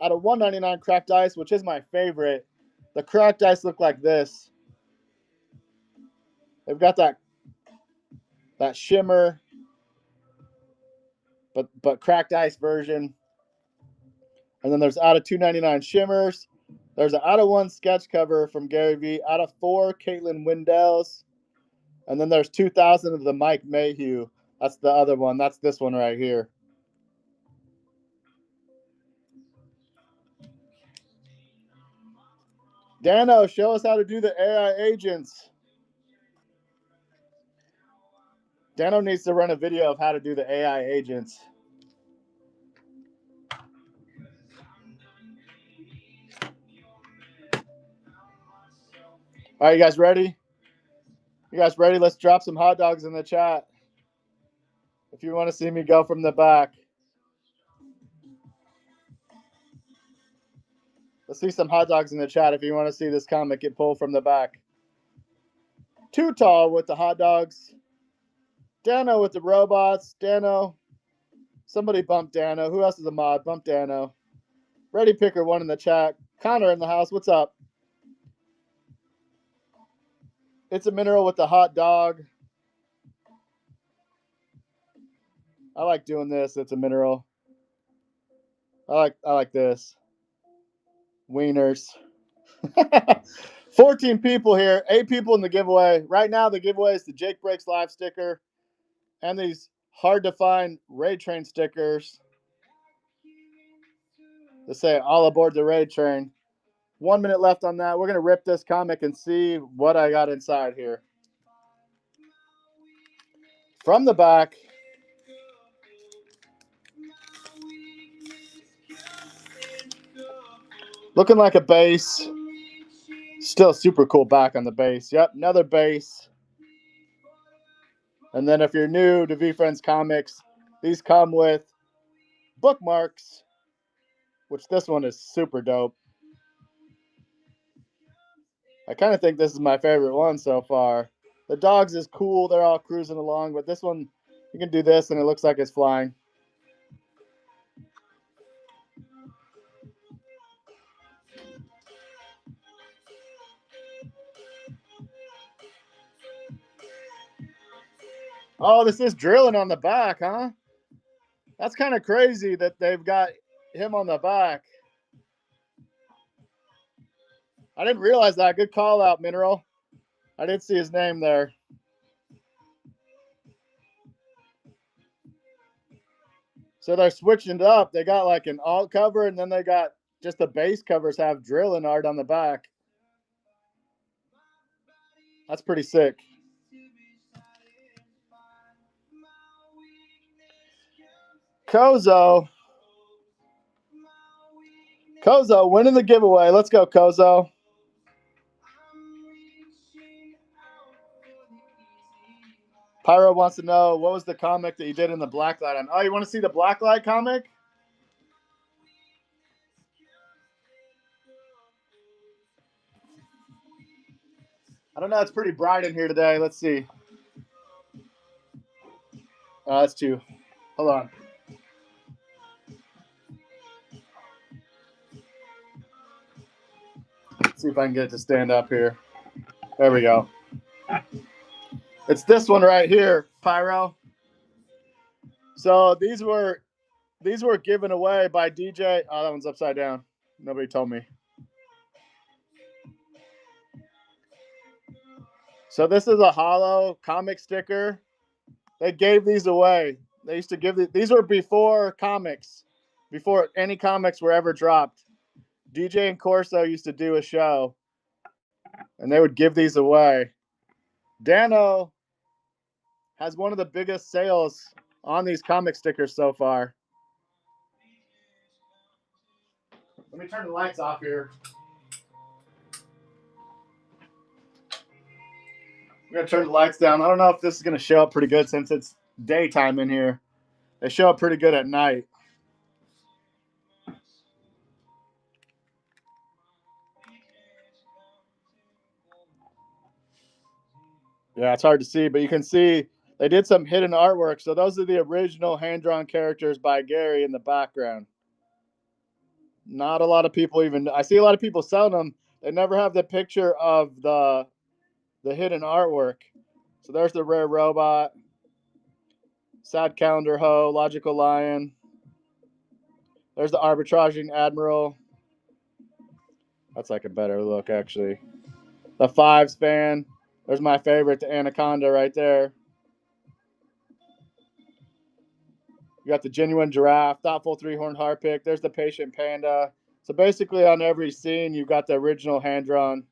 out of 199 cracked ice, which is my favorite. The cracked ice look like this. They've got that shimmer, but cracked ice version. And then there's out of 299 shimmers. There's an out of 1 sketch cover from Gary V. Out of 4 Caitlin Windell's. And then there's 2,000 of the Mike Mayhew. That's the other one. That's this one right here. Dano, show us how to do the AI agents. Dano needs to run a video of how to do the AI agents. All right, you guys ready? You guys ready? Let's drop some hot dogs in the chat. If you want to see me go from the back. Let's see some hot dogs in the chat if you want to see this comic get pulled from the back. Too Tall with the hot dogs. Dano with the robots. Dano. Somebody bump Dano. Who else is a mod? Bump Dano. Ready Picker 1 in the chat. Connor in the house. What's up? It's a mineral with the hot dog. I like doing this. It's a mineral. I like this. Wieners. 14 people here. 8 people in the giveaway. Right now, the giveaway is the Jake Breaks Live sticker and these hard to find Raid Train stickers that say all aboard the Raid Train. 1 minute left on that. We're going to rip this comic and see what I got inside here. From the back, looking like a base. Still super cool back on the base. Yep, another base. And then if you're new to VeeFriends comics, these come with bookmarks, which this one is super dope. I kind of think this is my favorite one so far. The dogs is cool. They're all cruising along, but this one, you can do this and it looks like it's flying. Oh, this is drilling on the back, huh? That's kind of crazy that they've got him on the back. I didn't realize that. Good call out, Mineral. I did see his name there. So they're switching it up. They got like an alt cover, and then they got just the base covers have drilling art on the back. That's pretty sick. Kozo winning the giveaway. Let's go, Kozo. Pyro wants to know, what was the comic that you did in the Blacklight on? Oh, you want to see the Blacklight comic? I don't know. It's pretty bright in here today. Let's see. Oh, that's two. Hold on. Let's see if I can get it to stand up here. There we go. It's this one right here, Pyro. So these were given away by DJ. Oh, that one's upside down. Nobody told me. So this is a hollow comic sticker. They gave these away. They used to give these were before comics, before any comics were ever dropped. DJ and Corso used to do a show, and they would give these away. Dano has one of the biggest sales on these comic stickers so far. Let me turn the lights off here. I'm going to turn the lights down. I don't know if this is going to show up pretty good since it's daytime in here. They show up pretty good at night. Yeah, it's hard to see, but you can see they did some hidden artwork. So those are the original hand-drawn characters by Gary in the background. Not a lot of people even. I see a lot of people selling them. They never have the picture of the hidden artwork. So there's the Rare Robot, Sad Calendar Ho, Logical Lion. There's the Arbitraging Admiral. That's like a better look, actually. The Fives fan. There's my favorite, the Anaconda right there. You got the Genuine Giraffe, Thoughtful Three-Horned Harpic. There's the Patient Panda. So basically on every scene, you've got the original hand-drawn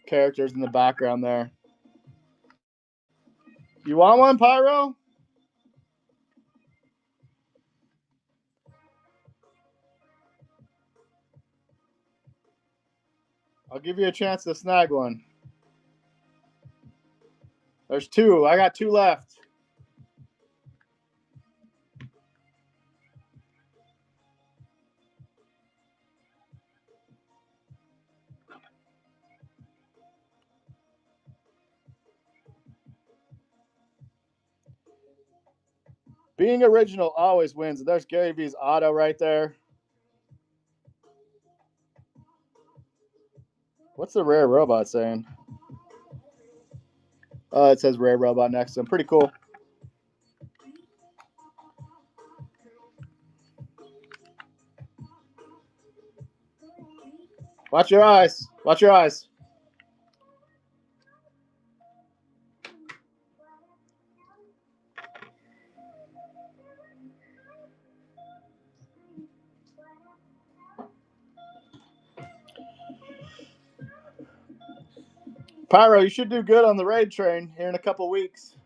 characters in the background there. You want one, Pyro? I'll give you a chance to snag one. There's two. I got two left. Being original always wins. There's Gary V's auto right there. What's the Rare Robot saying? It says Rare Robot next to him. Pretty cool. Watch your eyes. Watch your eyes. Pyro, you should do good on the raid train here in a couple weeks.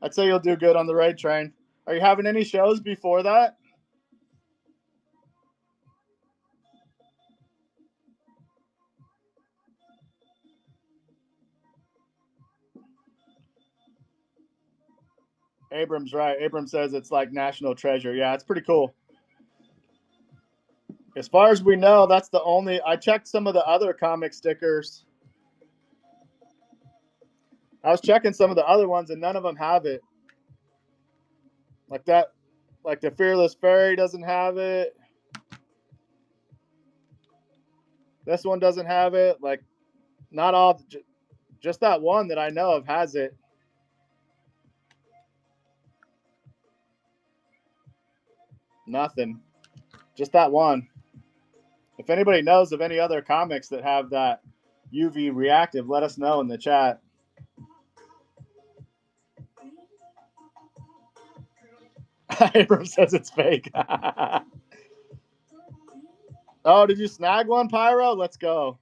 I'd say you'll do good on the raid train. Are you having any shows before that? Abram's right. Abram says it's like National Treasure. Yeah, it's pretty cool. As far as we know, that's the only. I checked some of the other comic stickers. I was checking some of the other ones, and none of them have it. Like that, like the Fearless Fairy doesn't have it. This one doesn't have it. Like, not all, just that one that I know of has it. Nothing. Just that one. If anybody knows of any other comics that have that UV reactive, let us know in the chat. Abrams says it's fake. Oh, did you snag one, Pyro? Let's go.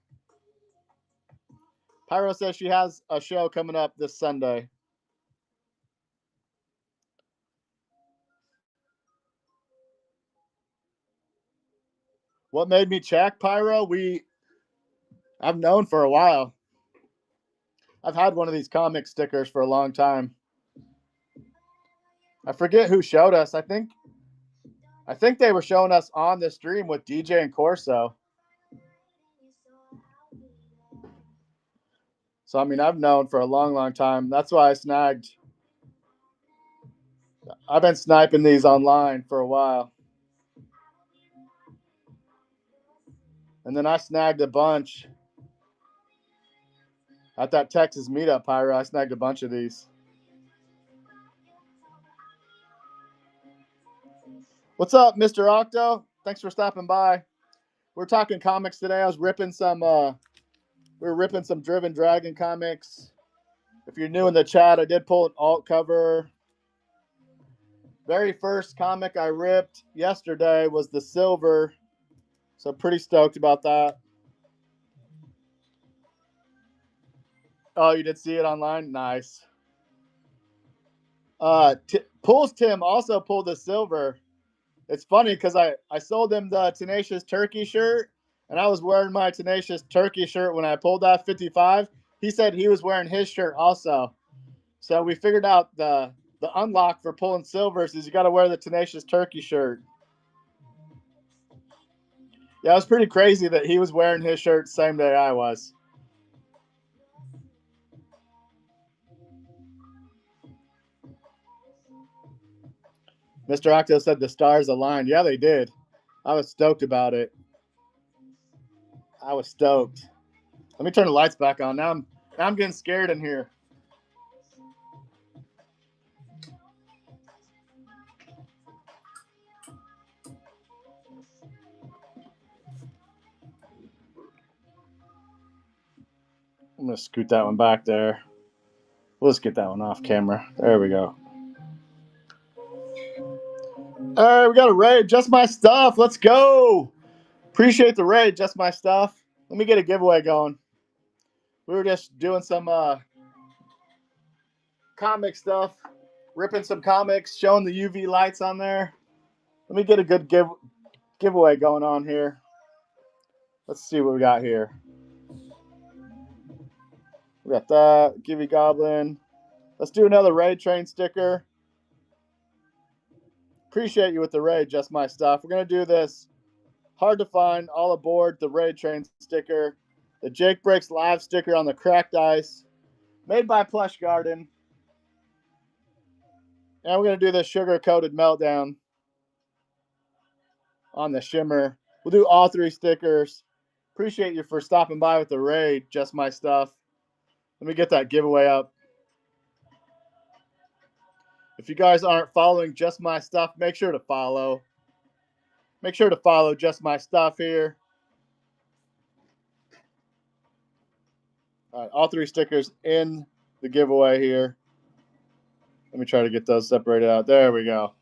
Pyro says she has a show coming up this Sunday. What made me check, Pyro? I've known for a while. I've had one of these comic stickers for a long time. I forget who showed us. I think they were showing us on the stream with DJ and Corso. So, I mean, I've known for a long, long time. That's why I snagged. I've been sniping these online for a while. And then I snagged a bunch at that Texas meetup, Pyro. I snagged a bunch of these. What's up, Mr. Octo? Thanks for stopping by. We're talking comics today. I was ripping some we were ripping some Driven Dragon comics. If you're new in the chat, I did pull an alt cover. Very first comic I ripped yesterday was the Silver. So pretty stoked about that. Oh, you did see it online? Nice. Pulls Tim also pulled the Silver. It's funny because I sold him the Tenacious Turkey shirt, and I was wearing my Tenacious Turkey shirt when I pulled that 55. He said he was wearing his shirt also. So we figured out the unlock for pulling Silvers is you got to wear the Tenacious Turkey shirt. Yeah, it was pretty crazy that he was wearing his shirt the same day I was. Mr. Octo said the stars aligned. Yeah, they did. I was stoked about it. I was stoked. Let me turn the lights back on. Now I'm getting scared in here. I'm going to scoot that one back there. We'll just get that one off camera. There we go. All right, we got a raid. Just my stuff. Let's go. Appreciate the raid. Just my stuff. Let me get a giveaway going. We were just doing some comic stuff, ripping some comics, showing the UV lights on there. Let me get a good giveaway going on here. Let's see what we got here. We got that. Gibby Goblin. Let's do another raid train sticker. Appreciate you with the raid, just my stuff. We're going to do this hard to find, all aboard the raid train sticker. The Jake Breaks Live sticker on the cracked ice. Made by Plush Garden. And we're going to do this sugar-coated meltdown on the shimmer. We'll do all three stickers. Appreciate you for stopping by with the raid, just my stuff. Let me get that giveaway up. If you guys aren't following Just My Stuff, make sure to follow. Make sure to follow Just My Stuff here. All right, all three stickers in the giveaway here. Let me try to get those separated out. There we go.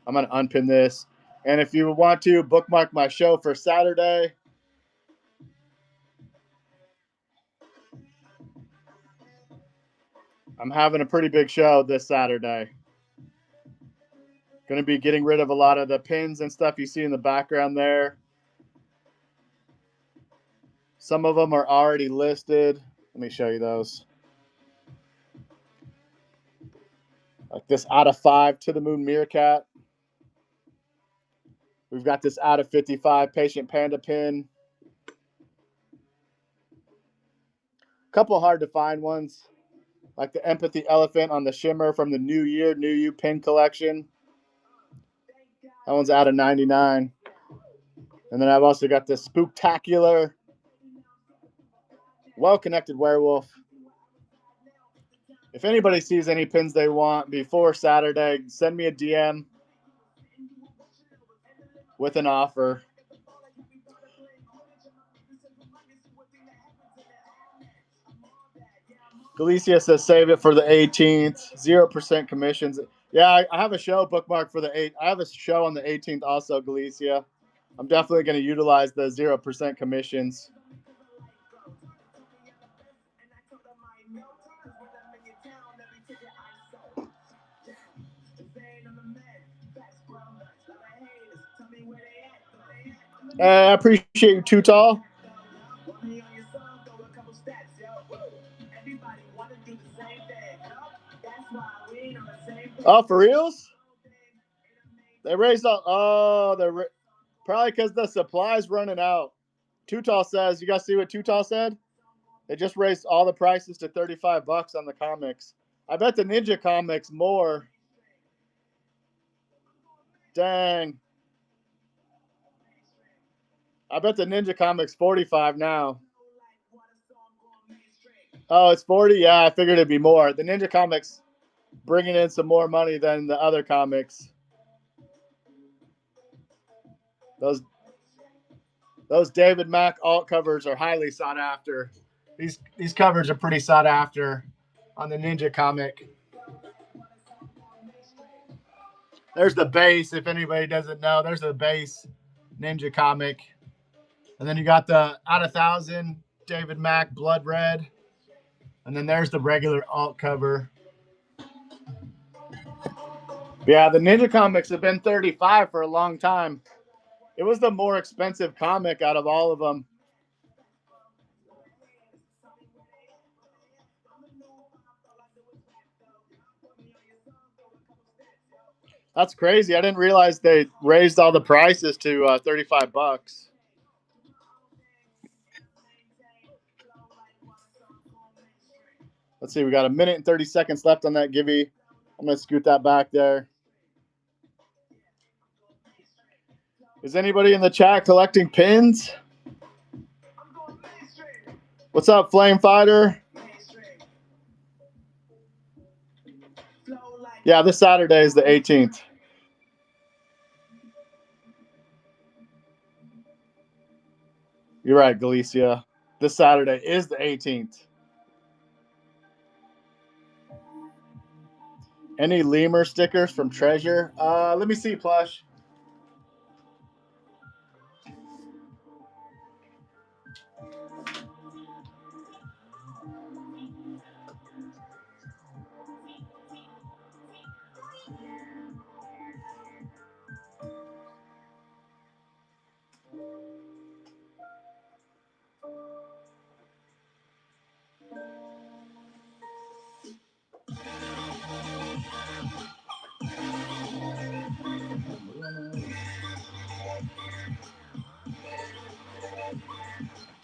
I'm going to unpin this. And if you want to bookmark my show for Saturday, I'm having a pretty big show this Saturday. Going to be getting rid of a lot of the pins and stuff you see in the background there. Some of them are already listed. Let me show you those. Like this out of 5 to the moon meerkat. We've got this out of 55 patient panda pin. A couple hard to find ones. Like the empathy elephant on the shimmer from the New Year, New You pin collection. That one's out of 99. And then I've also got this spooktacular, well-connected werewolf. If anybody sees any pins they want before Saturday, send me a DM with an offer. Galicia says save it for the 18th. 0% commissions. Yeah, I have a show bookmarked for the 8th. I have a show on the 18th also, Galicia. I'm definitely going to utilize the 0% commissions. I appreciate you, Too Tall. Oh, for reals? They raised all. Oh, probably because the supply's running out. Too Tall says, you guys see what Too Tall said? They just raised all the prices to $35 on the comics. I bet the Ninja comics more. Dang. I bet the Ninja comics 45 now. Oh, it's 40? Yeah, I figured it'd be more. The Ninja comics bringing in some more money than the other comics. Those David Mack alt covers are highly sought after. These covers are pretty sought after on the Ninja comic. There's the base, if anybody doesn't know. There's the base Ninja comic. And then you got the Out of 1,000 David Mack Blood Red. And then there's the regular alt cover. Yeah, the Ninja comics have been 35 for a long time. It was the more expensive comic out of all of them. That's crazy. I didn't realize they raised all the prices to $35. Let's see. We got a minute and 30 seconds left on that Gibby. I'm going to scoot that back there. Is anybody in the chat collecting pins? What's up, Flame Fighter? Yeah, this Saturday is the 18th. You're right, Galicia. This Saturday is the 18th. Any lemur stickers from Treasure? Let me see, Plush.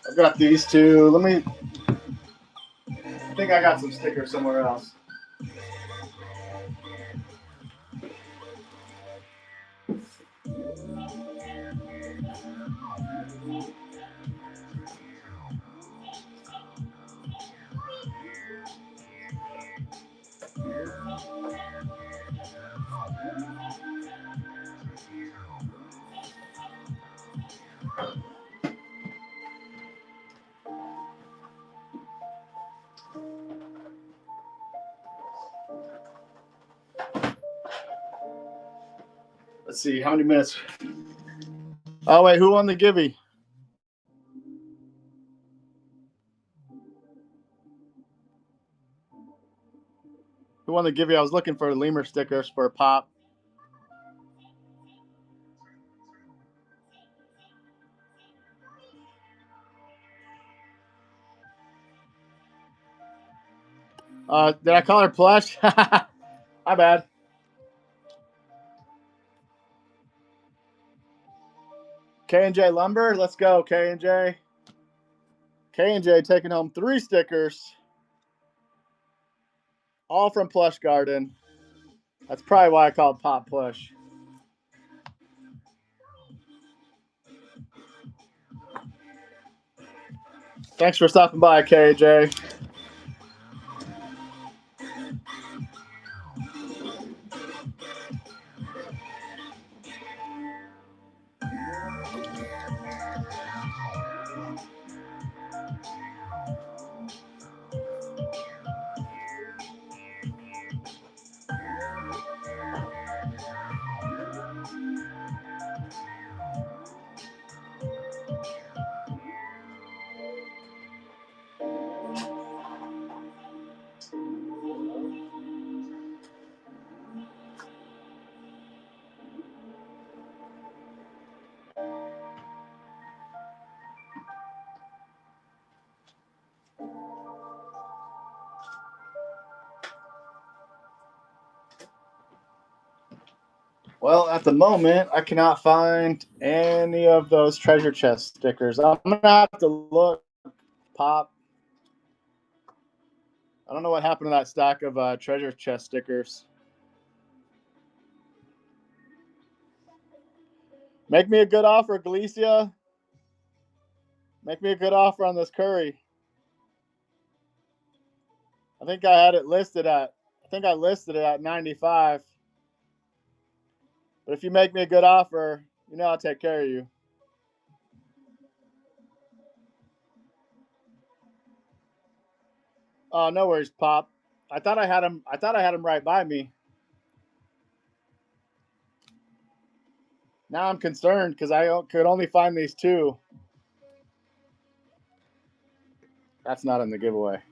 I've got these two. I think I got some stickers somewhere else. Let's see, how many minutes? Oh, wait, who won the Gibby? Who won the Gibby? I was looking for lemur stickers for a pop. Did I call her Plush? My bad. K&J Lumber, let's go, K&J. K&J taking home 3 stickers. All from Plush Garden. That's probably why I called Pop Plush. Thanks for stopping by, KJ. Well, at the moment, I cannot find any of those treasure chest stickers. I'm gonna have to look, Pop. I don't know what happened to that stack of treasure chest stickers. Make me a good offer, Galicia. Make me a good offer on this curry. I think I had it listed at. I think I listed it at 95. But if you make me a good offer, you know I'll take care of you. Oh, no worries, Pop. I thought I had him. I thought I had him right by me. Now I'm concerned because I could only find these two. That's not in the giveaway.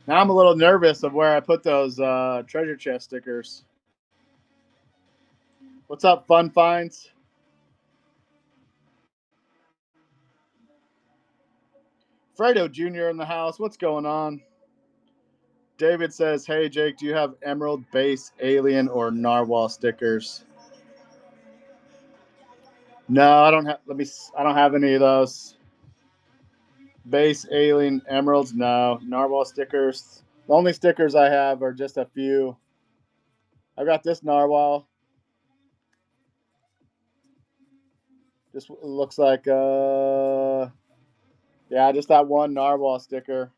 Now I'm a little nervous of where I put those treasure chest stickers. What's up, Fun Finds? Fredo Jr. in the house. What's going on? David says, "Hey Jake, do you have Emerald Base Alien or Narwhal stickers?" No, I don't have. Let me. I don't have any of those. Base Alien Emeralds. No. Narwhal stickers. The only stickers I have are just a few. I got this Narwhal. Just looks like yeah, just that one Narwhal sticker.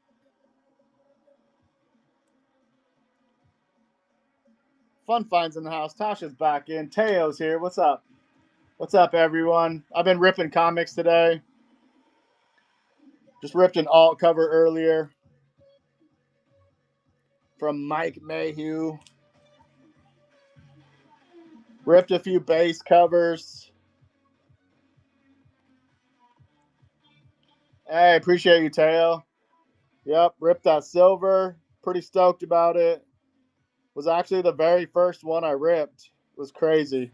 Fun Finds in the house. Tasha's back in. Teo's here. What's up? What's up, everyone? I've been ripping comics today. Just ripped an alt cover earlier from Mike Mayhew. Ripped a few base covers. Hey, appreciate you, Teo. Yep, ripped that silver. Pretty stoked about it. Was actually the very first one I ripped. It was crazy.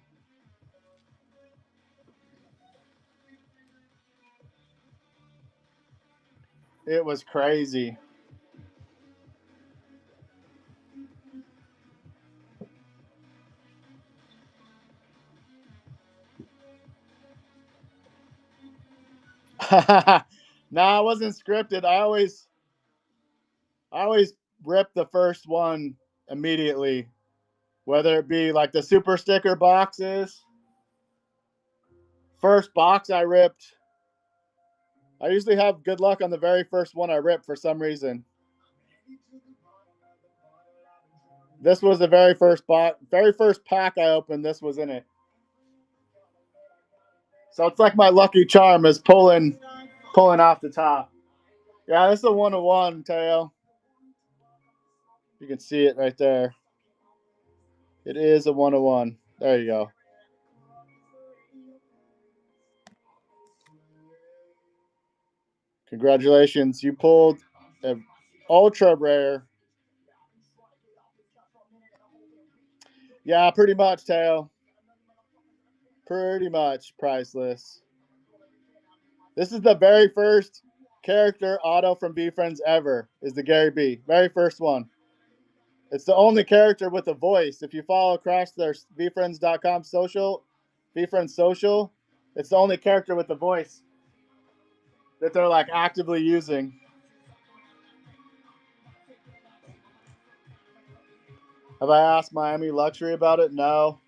It was crazy. Nah, it wasn't scripted. I always rip the first one immediately, whether it be like the super sticker boxes. First box I ripped, I usually have good luck on the very first one I rip for some reason. This was the very first box, very first pack I opened. This was in it, so it's like my lucky charm is pulling off the top. Yeah, this is a 101, Teo. You can see it right there. It is a 101. There you go. Congratulations, you pulled an ultra rare. Yeah, pretty much, Teo. Pretty much priceless. This is the very first character auto from VeeFriends ever. Is the Gary B. Very first one. It's the only character with a voice. If you follow across their VeeFriends.com social, VeeFriends social, it's the only character with a voice that they're like actively using. Have I asked Miami Luxury about it? No.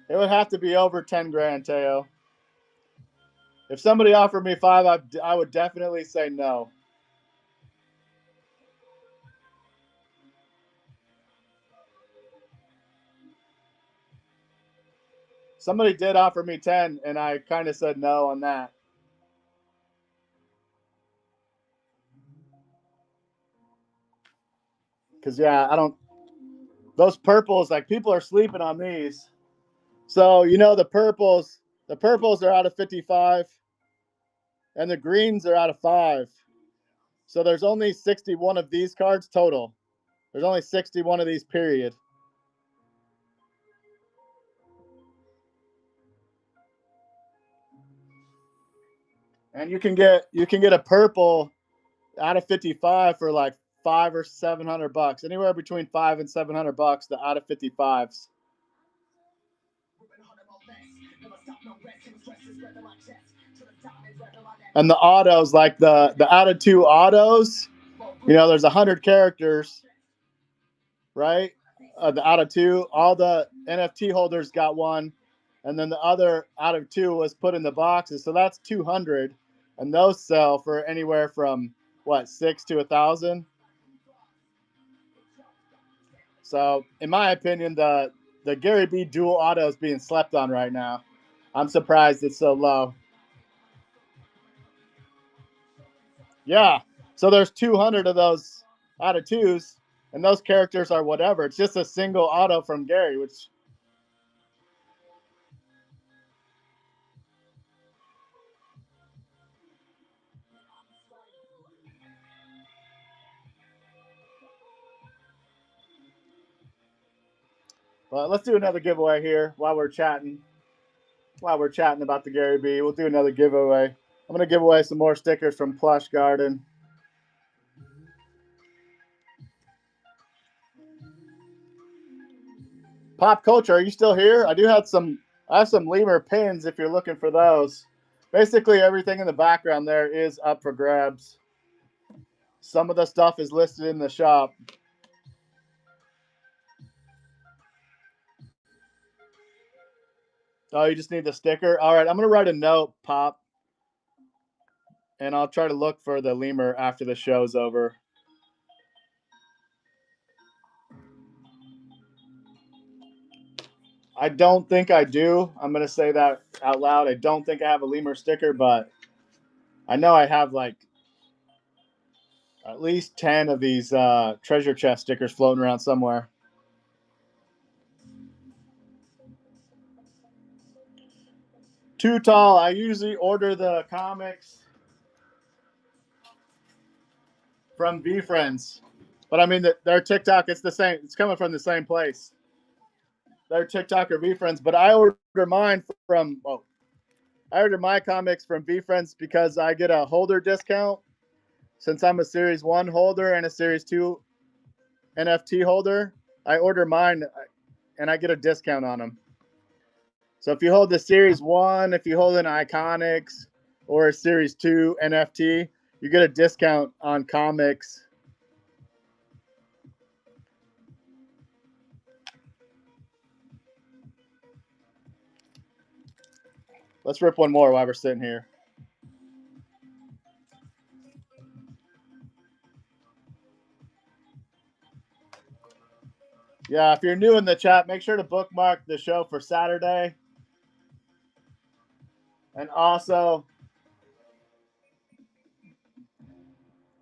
It would have to be over 10 grand, Teo. If somebody offered me five, I would definitely say no. Somebody did offer me 10, and I kind of said no on that. Because, yeah, I don't. Those purples, like, people are sleeping on these. So, the purples are out of 55, and the greens are out of 5. So there's only 61 of these cards total. There's only 61 of these, period. And you can get a purple out of 55 for like $500 or $700, anywhere between $500 and $700. The out of 55s. And the autos, like the out of 2 autos, there's 100 characters, right? The out of 2, all the NFT holders got one, and then the other out of 2 was put in the boxes. So that's 200, and those sell for anywhere from what, 6 to 1,000. So in my opinion, the Gary B dual auto is being slept on right now. I'm surprised it's so low. Yeah. So there's 200 of those out of 2s, and those characters are whatever. It's just a single auto from Gary, which. Well, let's do another giveaway here while we're chatting. While we're chatting about the Gary B, we'll do another giveaway. I'm going to give away some more stickers from Plush Garden. Pop Culture, are you still here? I have some lemur pins if you're looking for those. Basically, everything in the background there is up for grabs. Some of the stuff is listed in the shop. Oh, you just need the sticker? All right, I'm going to write a note, Pop, and I'll try to look for the lemur after the show's over. I don't think I do. I'm going to say that out loud. I don't think I have a lemur sticker, but I know I have like at least 10 of these treasure chest stickers floating around somewhere. Too Tall. I usually order the comics from VeeFriends, but I mean their TikTok. It's the same. It's coming from the same place. Their TikTok or VeeFriends, but I order mine from. Oh, I order my comics from VeeFriends because I get a holder discount since I'm a Series 1 holder and a Series 2 NFT holder. I order mine and I get a discount on them. So if you hold the Series 1, if you hold an Iconics or a Series 2 NFT, you get a discount on comics. Let's rip one more while we're sitting here. Yeah, if you're new in the chat, make sure to bookmark the show for Saturday. And also,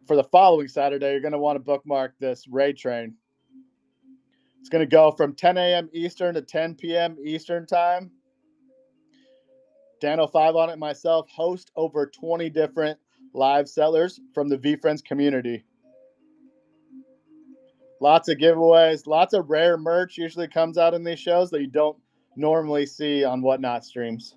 for the following Saturday, you're going to want to bookmark this raid train. It's going to go from 10 a.m. Eastern to 10 p.m. Eastern time. Dan05 on it, myself, host over 20 different live sellers from the VeeFriends community. Lots of giveaways, lots of rare merch usually comes out in these shows that you don't normally see on Whatnot streams.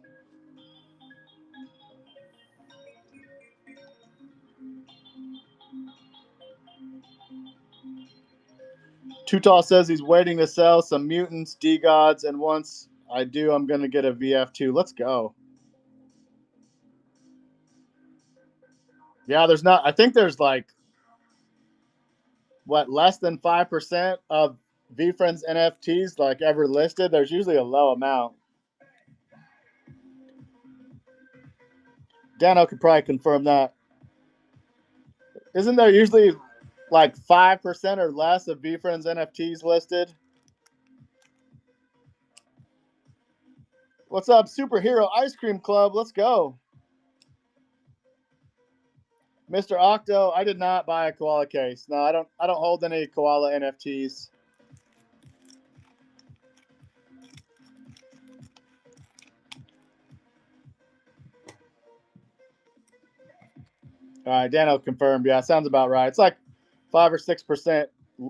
Too Tall says he's waiting to sell some mutants, D-Gods, and once I do, I'm going to get a VF2. Let's go. Yeah, there's not, I think there's like, less than 5% of VeeFriends NFTs like ever listed. There's usually a low amount. Dano could probably confirm that. Isn't there usually like 5% or less of VeeFriends NFTs listed? What's up, Superhero Ice Cream Club? Let's go. Mr. Octo, I did not buy a koala case. No, I don't hold any koala NFTs. All right, Dano confirmed. Yeah, sounds about right. It's like 5 or 6%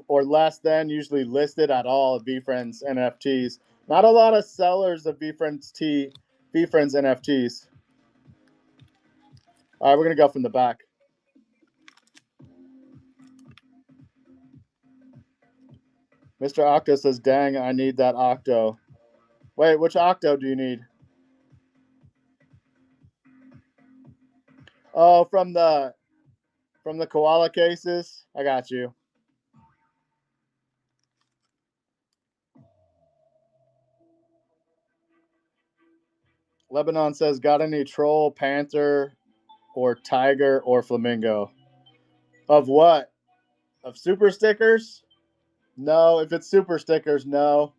or less than usually listed at all of VeeFriends NFTs. Not a lot of sellers of VeeFriends NFTs. All right, we're gonna go from the back. Mr. Octo says, "Dang, I need that Octo." Wait, which Octo do you need? Oh, from the koala cases. I got you. Lebanon says, "Got any troll, panther, or tiger or flamingo?" Of what? Of super stickers? No. If it's super stickers, no.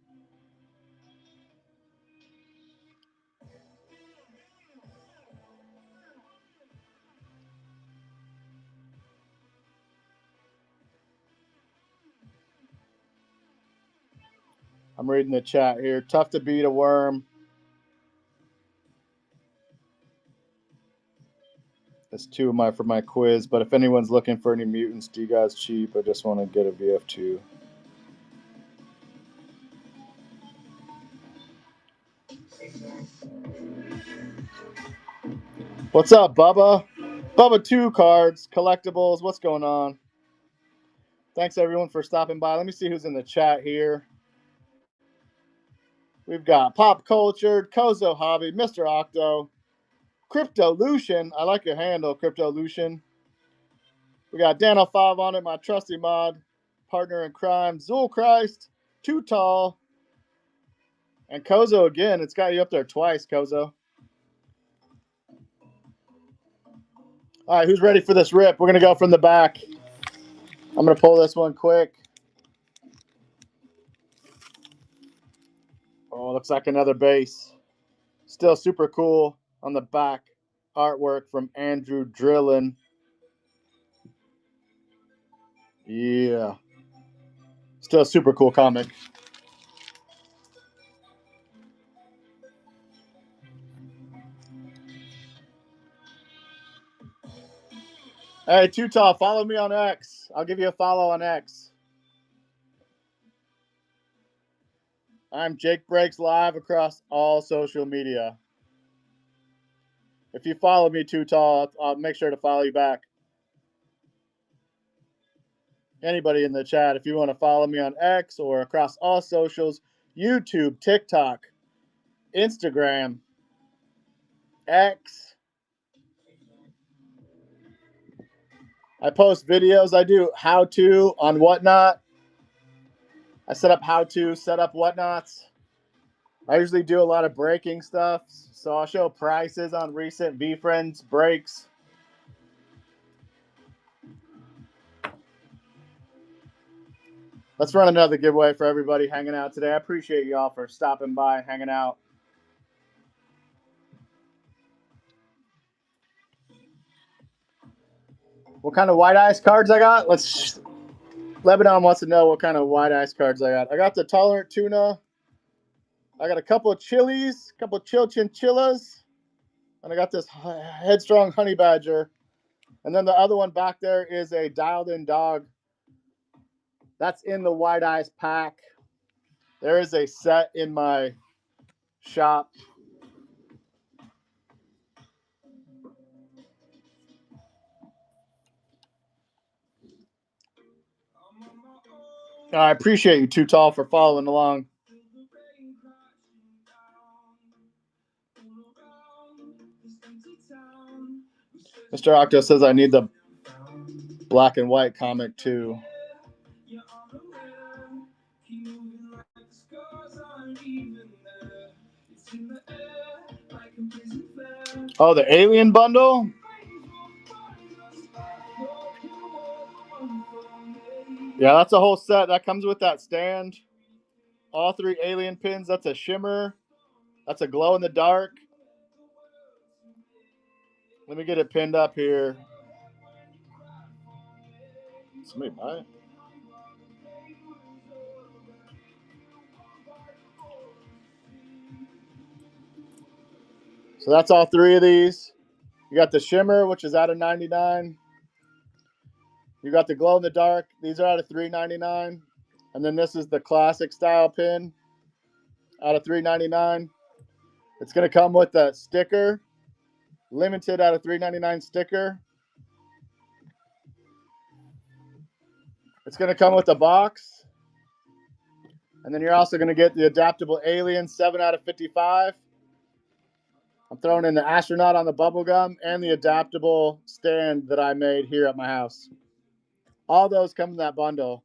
I'm reading the chat here. Tough to beat a worm. That's two of my for my quiz. But if anyone's looking for any mutants, do you guys cheap? I just want to get a VF2. What's up, Bubba? Bubba 2 cards, collectibles. What's going on? Thanks everyone for stopping by. Let me see who's in the chat here. We've got Pop Cultured, Kozo Hobby, Mr. Octo, Crypto Lucian. I like your handle, Crypto Lucian. We got Dano5 on it, my trusty mod, partner in crime, Zul Christ, Too Tall, and Kozo again. It's got you up there twice, Kozo. All right, who's ready for this rip? We're going to go from the back. I'm going to pull this one quick. Oh, looks like another base. Still super cool on the back. Artwork from Andrew Drillin. Yeah. Still a super cool comic. Hey, Too Tall, follow me on X. I'll give you a follow on X. I'm Jake Breaks Live across all social media. If you follow me, Too Tall, I'll make sure to follow you back. Anybody in the chat, if you want to follow me on X or across all socials, YouTube, TikTok, Instagram, X. I post videos. I do how-to on Whatnot. I set up how-to, set up Whatnots. I usually do a lot of breaking stuff, so I'll show prices on recent VeeFriends breaks. Let's run another giveaway for everybody hanging out today. I appreciate y'all for stopping by, hanging out. What kind of white ice cards I got? Lebanon wants to know what kind of white ice cards I got. I got the Tolerant Tuna. I got a couple of chilies, a couple of chill chinchillas. And I got this Headstrong Honey Badger. And then the other one back there is a Dialed In Dog. That's in the white ice pack. There is a set in my shop. I appreciate you, Too Tall, for following along. Mr. Octo says I need the black and white comic too. Oh, the Alien bundle? Yeah, that's a whole set. That comes with that stand. All 3 Alien pins. That's a shimmer. That's a glow in the dark. Let me get it pinned up here. Somebody buy it? So that's all 3 of these. You got the shimmer, which is out of 99. You got the glow in the dark. These are out of $3.99. And then this is the classic style pin out of $3.99. It's going to come with a sticker, limited out of $3.99 sticker. It's going to come with a box. And then you're also going to get the adaptable alien 7 out of 55. I'm throwing in the astronaut on the bubble gum and the adaptable stand that I made here at my house. All those come in that bundle.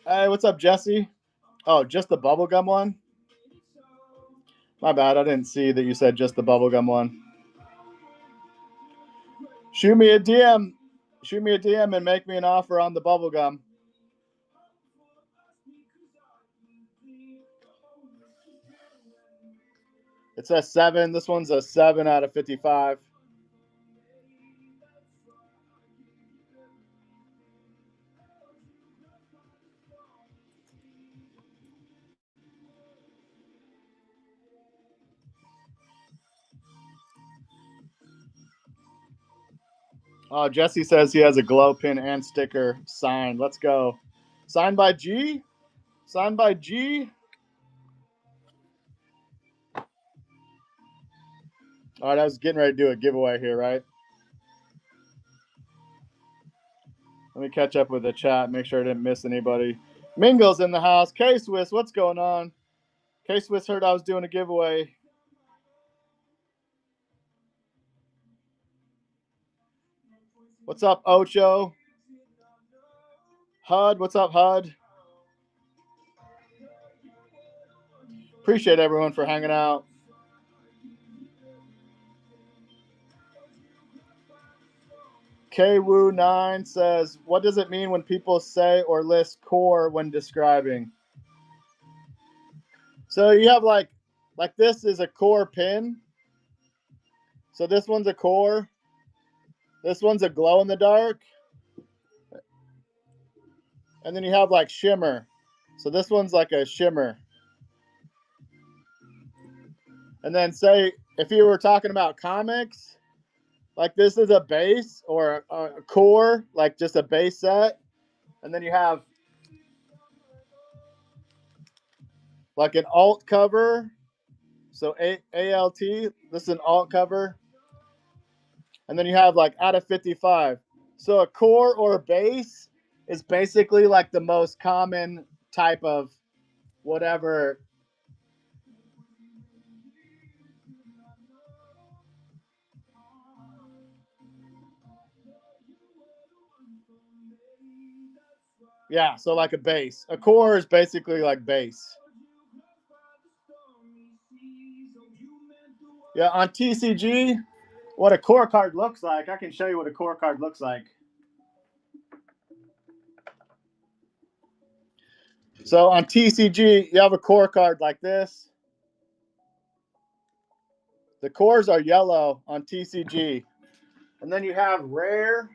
Hey, what's up, Jesse? Oh, just the bubblegum one? My bad. I didn't see that you said just the bubblegum one. Shoot me a DM. Shoot me a DM and make me an offer on the bubblegum. It's a 7. This one's a 7 out of 55. Oh, Jesse says he has a glow pin and sticker signed. Let's go. Signed by G? Signed by G? All right, I was getting ready to do a giveaway here, right? Let me catch up with the chat, make sure I didn't miss anybody. Mingle's in the house. K-Swiss, what's going on? K-Swiss heard I was doing a giveaway. What's up, Ocho? HUD, what's up, HUD? Appreciate everyone for hanging out. KWoo9 says, what does it mean when people say or list core when describing? So you have like this is a core pin. So this one's a core. This one's a glow in the dark. And then you have like shimmer. So this one's like a shimmer. And then say if you were talking about comics, like this is a base or a core, like just a base set. And then you have like an alt cover. So ALT, this is an alt cover. And then you have like out of 55. So a core or a base is basically like the most common type of whatever. Yeah, so like a base. A core is basically like base. Yeah, on TCG, what a core card looks like, I can show you what a core card looks like. So on TCG, you have a core card like this. The cores are yellow on TCG. And then you have rare.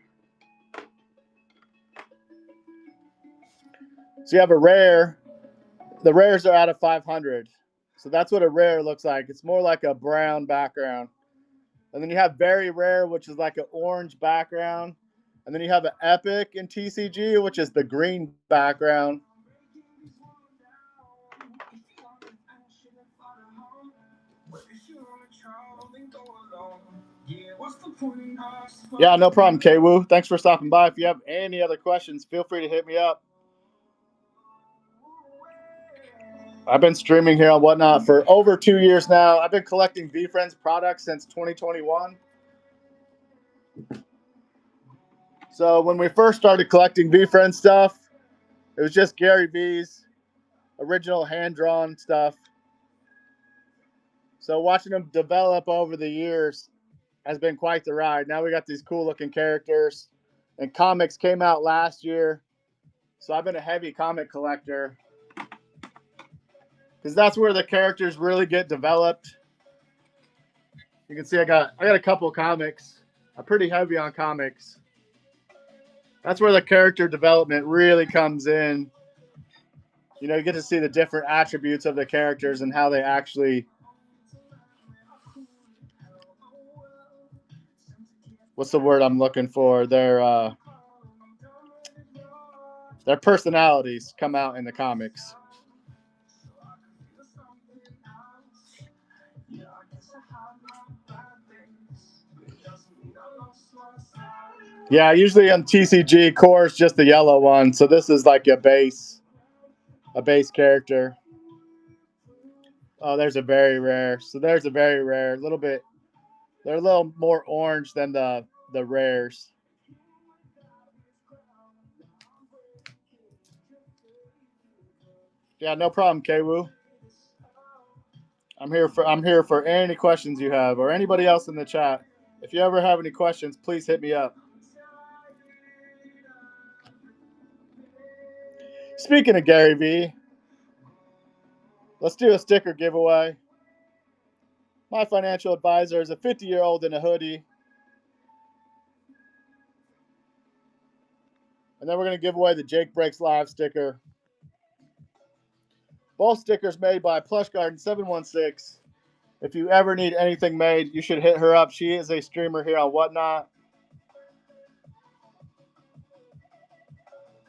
So you have a rare. The rares are out of 500. So that's what a rare looks like. It's more like a brown background. And then you have very rare, which is like an orange background. And then you have an epic in TCG, which is the green background. Yeah, no problem, Kwoo. Thanks for stopping by. If you have any other questions, feel free to hit me up. I've been streaming here on Whatnot for over 2 years now. I've been collecting VeeFriends products since 2021. So when we first started collecting VeeFriends stuff, it was just Gary V's original hand-drawn stuff. So watching them develop over the years has been quite the ride. Now we got these cool-looking characters. And comics came out last year. So I've been a heavy comic collector. Because that's where the characters really get developed. You can see I got a couple comics. I'm pretty heavy on comics. That's where the character development really comes in. You know, you get to see the different attributes of the characters and how they actually, what's the word I'm looking for? Their personalities come out in the comics. Yeah, usually on TCG, core is just the yellow one, so this is like a base character. Oh, there's a very rare. So there's a very rare. A little bit. They're a little more orange than the rares. Yeah, no problem, Kwoo. I'm here for any questions you have or anybody else in the chat. If you ever have any questions, please hit me up. Speaking of Gary V, let's do a sticker giveaway. My financial advisor is a 50-year-old in a hoodie. And then we're going to give away the Jake Breaks Live sticker. Both stickers made by Plush Garden 716. If you ever need anything made, you should hit her up. She is a streamer here on Whatnot.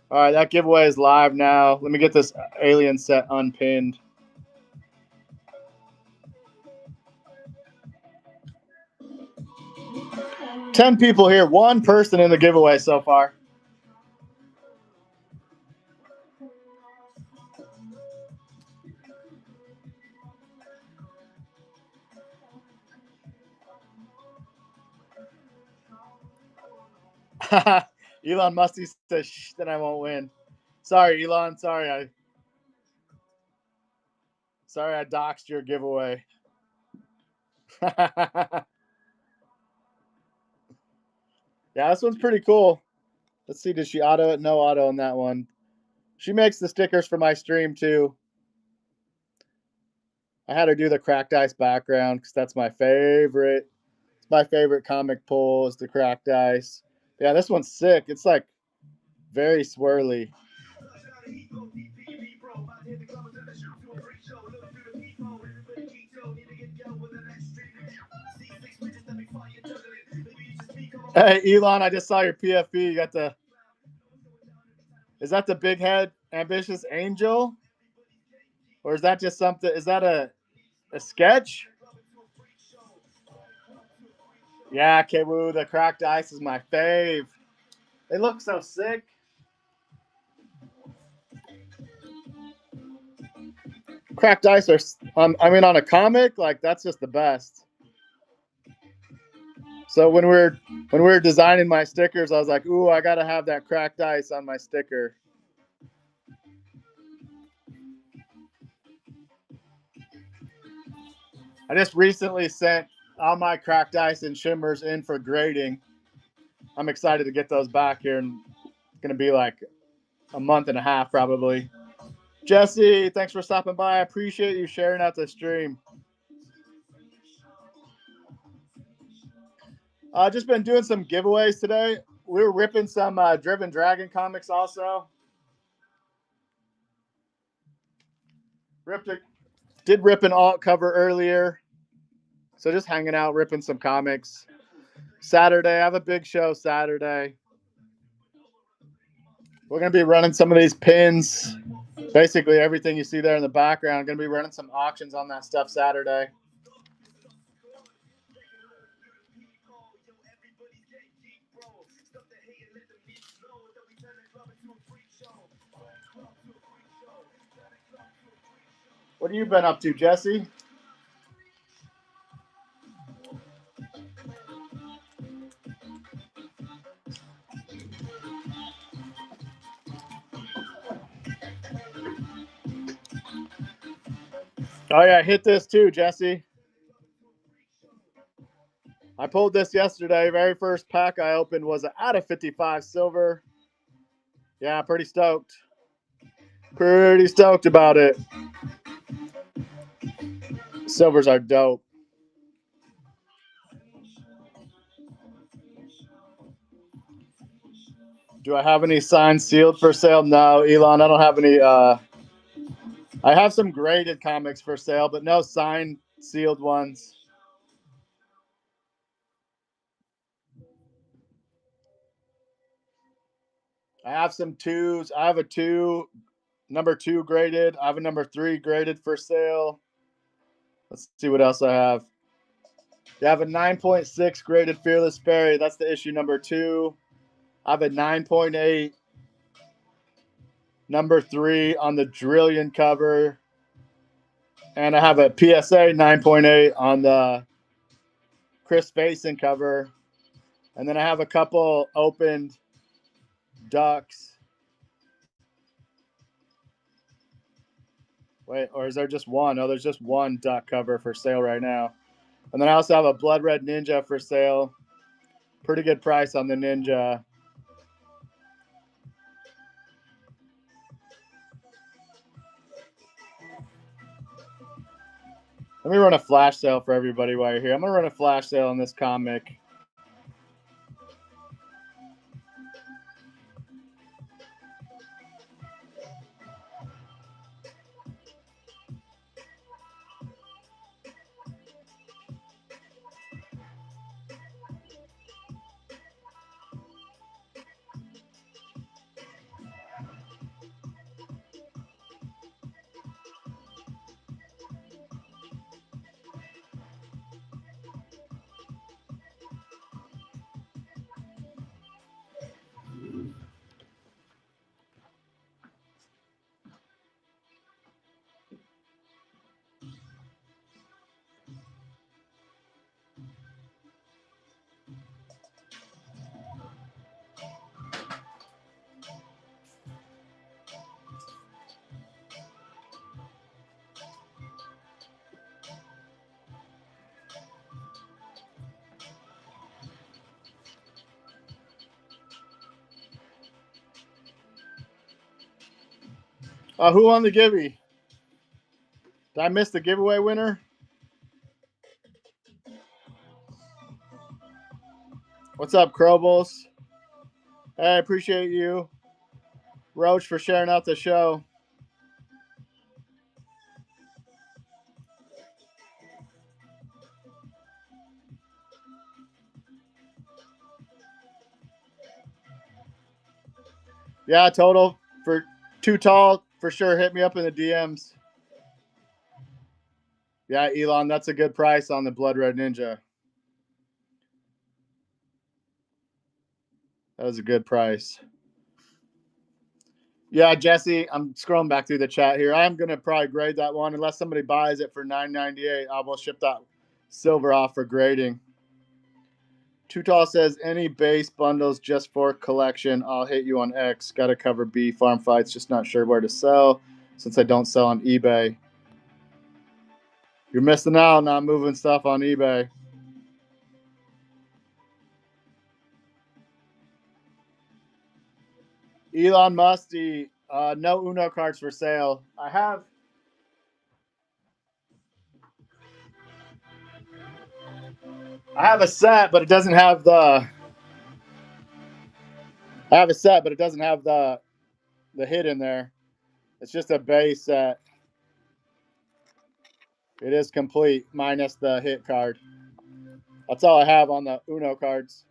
All right, that giveaway is live now. Let me get this alien set unpinned. Ten people here, one person in the giveaway so far. Elon Musty says, "Shh, then I won't win." Sorry, Elon. Sorry, I doxed your giveaway. Yeah, this one's pretty cool. Let's see, did she auto it? No auto on that one. She makes the stickers for my stream too. I had her do the cracked ice background because that's my favorite. It's my favorite comic pull is the cracked ice. Yeah, this one's sick. It's like very swirly. Hey, Elon, I just saw your PFP. You got the. Is that the big head ambitious angel? Or is that just something? Is that a sketch? Yeah, Kwoo, the cracked ice is my fave. They look so sick. Cracked ice are, I mean, on a comic, like that's just the best. So when we were designing my stickers, I was like, ooh, I gotta have that cracked ice on my sticker. I just recently sent all my cracked ice and shimmers in for grading. I'm excited to get those back here, and it's gonna be like a month and a half probably. Jesse, thanks for stopping by. I appreciate you sharing out the stream. Just been doing some giveaways today. We were ripping some Driven Dragon comics also. Did rip an alt cover earlier. So just hanging out, ripping some comics. Saturday, I have a big show Saturday. We're going to be running some of these pins. Basically everything you see there in the background. Going to be running some auctions on that stuff Saturday. What have you been up to, Jesse? Oh, yeah, hit this too, Jesse. I pulled this yesterday. Very first pack I opened was out of 55 silver. Yeah, pretty stoked. Pretty stoked about it. Silvers are dope. Do I have any signed sealed for sale? No, Elon, I don't have any I have some graded comics for sale, but no signed, sealed ones. I have some twos. I have a number 2 graded. I have a number 3 graded for sale. Let's see what else I have. You have a 9.6 graded Fearless Fairy. That's the issue number 2. I have a 9.8 number 3 on the Drillion cover. And I have a PSA 9.8 on the Chris Faison cover. And then I have a couple opened ducks. Wait, or is there just one? Oh, there's just one duck cover for sale right now. And then I also have a Blood Red Ninja for sale. Pretty good price on the Ninja. Let me run a flash sale for everybody while you're here. I'm going to run a flash sale on this comic. Who won the giveaway? Did I miss the giveaway winner? What's up, Krobos? Hey, I appreciate you, Roach, for sharing out the show. Yeah, total for Too Tall, for sure. Hit me up in the DMs. Yeah, Elon, that's a good price on the Blood Red Ninja. That was a good price. Yeah, Jesse, I'm scrolling back through the chat here. I'm going to probably grade that one unless somebody buys it for $9.98. I will ship that silver off for grading. Too Tall says, any base bundles just for collection. I'll hit you on X. Got to cover B farm fights. Just not sure where to sell since I don't sell on eBay. You're missing out, not moving stuff on eBay. Elon Musty, no Uno cards for sale. I have a set, but it doesn't have the. I have a set, but it doesn't have the hit in there. It's just a base set. It is complete minus the hit card. That's all I have on the Uno cards.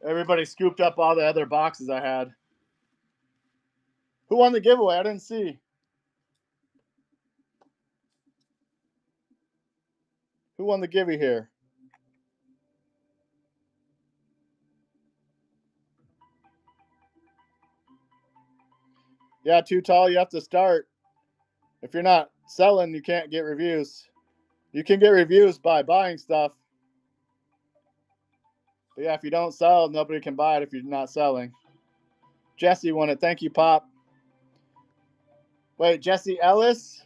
Everybody scooped up all the other boxes I had. Who won the giveaway? I didn't see. Who won the giveaway here? Yeah, Too Tall, you have to start. If you're not selling, you can't get reviews. You can get reviews by buying stuff. But yeah, if you don't sell, nobody can buy it if you're not selling. Jesse won it. Thank you, Pop. Wait, Jesse Ellis?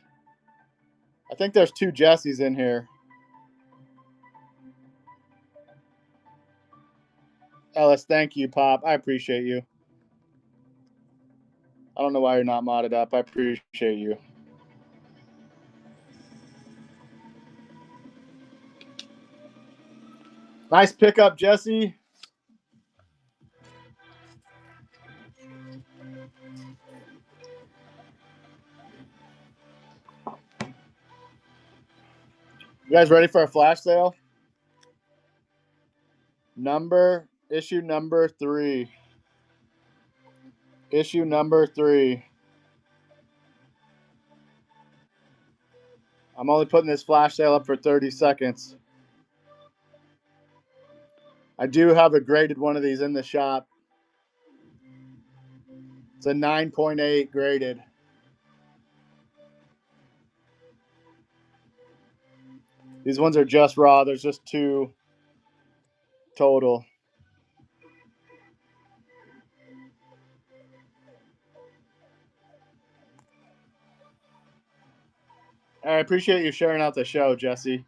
I think there's 2 Jessies in here. Ellis, thank you, Pop. I appreciate you. I don't know why you're not modded up. I appreciate you. Nice pickup, Jesse. You guys ready for a flash sale? Issue number 3. Issue number 3. I'm only putting this flash sale up for 30 seconds. I do have a graded one of these in the shop. It's a 9.8 graded. These ones are just raw. There's just 2 total. I appreciate you sharing out the show, Jesse.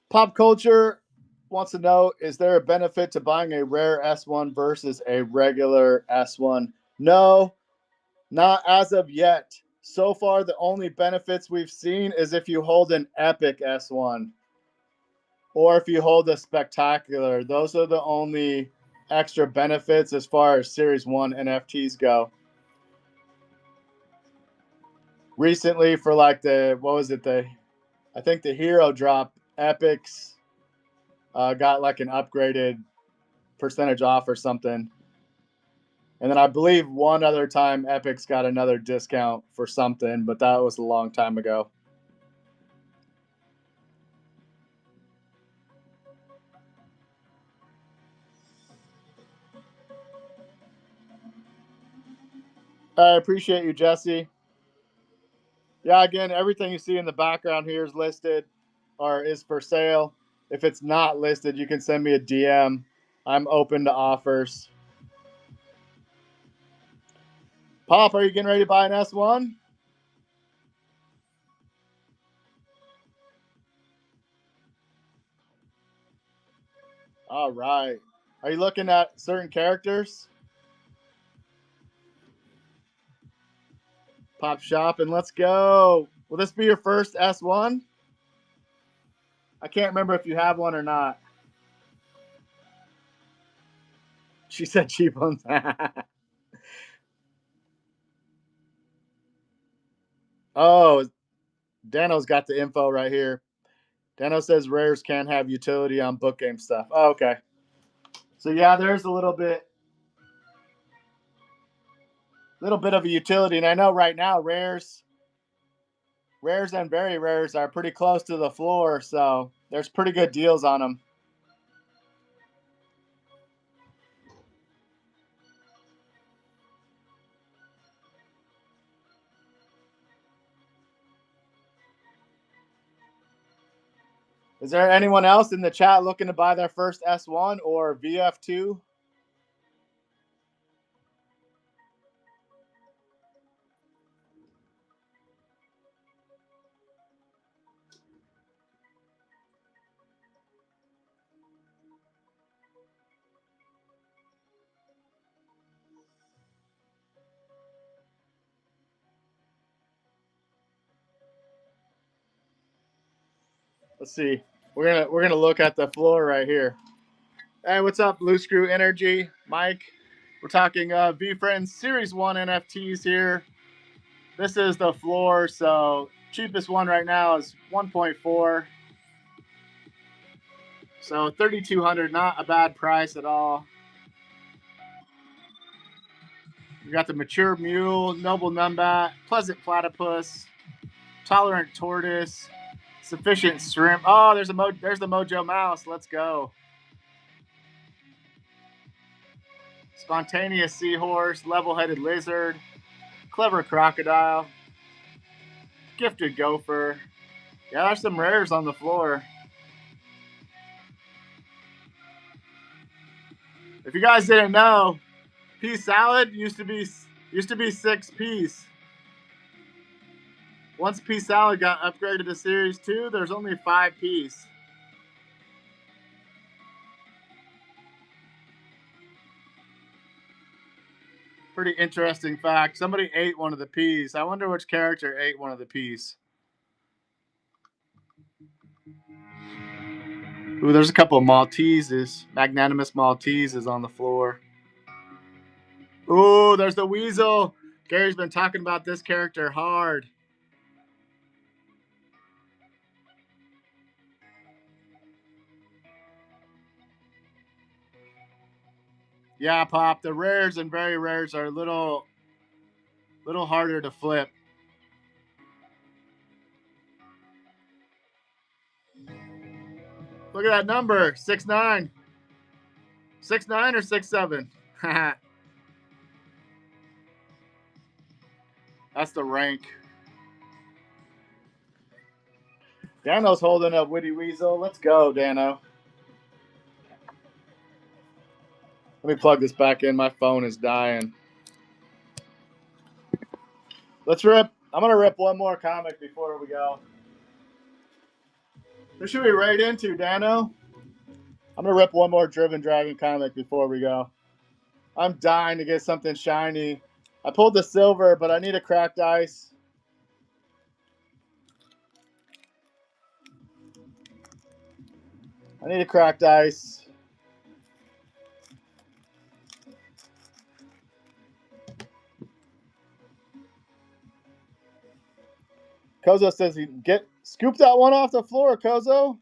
Pop Culture wants to know, is there a benefit to buying a rare S1 versus a regular S1? No, not as of yet. So far, the only benefits we've seen is if you hold an epic S1 or if you hold a spectacular. Those are the only extra benefits as far as Series 1 NFTs go. Recently, for like I think the Hero Drop, Epics got like an upgraded percentage off or something. And then I believe one other time Epic's got another discount for something, but that was a long time ago. I appreciate you, Jesse. Yeah, again, everything you see in the background here is listed or is for sale. If it's not listed, you can send me a DM. I'm open to offers. Pop, are you getting ready to buy an S1? All right. Are you looking at certain characters? Pop shop and let's go. Will this be your first S1? I can't remember if you have one or not. She said cheap ones. Oh, Dano's got the info right here. Dano says rares can have utility on book game stuff. Oh, okay. So yeah, there's a little bit of a utility, and I know right now rares and very rares are pretty close to the floor, so there's pretty good deals on them. Is there anyone else in the chat looking to buy their first S1 or VF2? Let's see. We're gonna look at the floor right here. Hey, what's up, Blue Screw Energy, Mike? We're talking VeeFriends Series 1 NFTs here. This is the floor, so cheapest one right now is 1.4. So 3,200, not a bad price at all. We got the Mature Mule, Noble Numbat, Pleasant Platypus, Tolerant Tortoise, Sufficient Shrimp. Oh, there's the Mojo Mouse. Let's go. Spontaneous Seahorse, Level-Headed Lizard, Clever Crocodile, Gifted Gopher. Yeah, there's some rares on the floor. If you guys didn't know, pea salad used to be 6 piece. Once Pea Salad got upgraded to Series 2, there's only 5 P's. Pretty interesting fact. Somebody ate one of the peas. I wonder which character ate one of the peas. Ooh, there's a couple of Malteses. Magnanimous Malteses on the floor. Ooh, there's the Weasel. Gary's been talking about this character hard. Yeah, Pop. The rares and very rares are a little harder to flip. Look at that number, 6'9". 6'9" or 6'7". That's the rank. Dano's holding up Witty Weasel. Let's go, Dano. Let me plug this back in. My phone is dying. Let's rip. I'm going to rip one more comic before we go. Who should we raid into, Dano? I'm going to rip one more Driven Dragon comic before we go. I'm dying to get something shiny. I pulled the silver, but I need a cracked ice. I need a cracked ice. Kozo says he scoop that one off the floor, Kozo.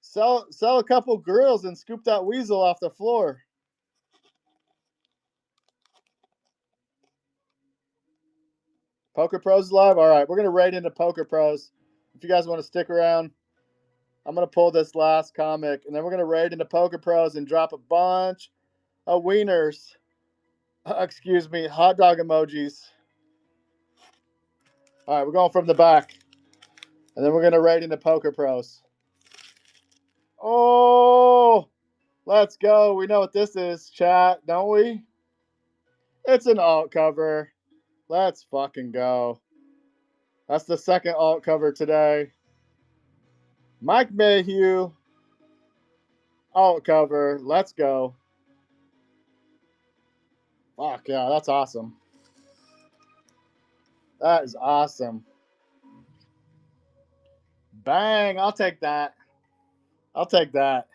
Sell a couple grills and scoop that weasel off the floor. Poker Pros is live? All right, we're going to raid into Poker Pros. If you guys want to stick around, I'm going to pull this last comic, and then we're going to raid into Poker Pros and drop a bunch of wieners. Excuse me, hot dog emojis. All right, we're going from the back. And then we're going to raid into Poker Pros. Oh, let's go. We know what this is, chat, don't we? It's an alt cover. Let's fucking go. That's the second alt cover today. Mike Mayhew, alt cover. Let's go. Fuck yeah, that's awesome. That is awesome. Bang, I'll take that. I'll take that.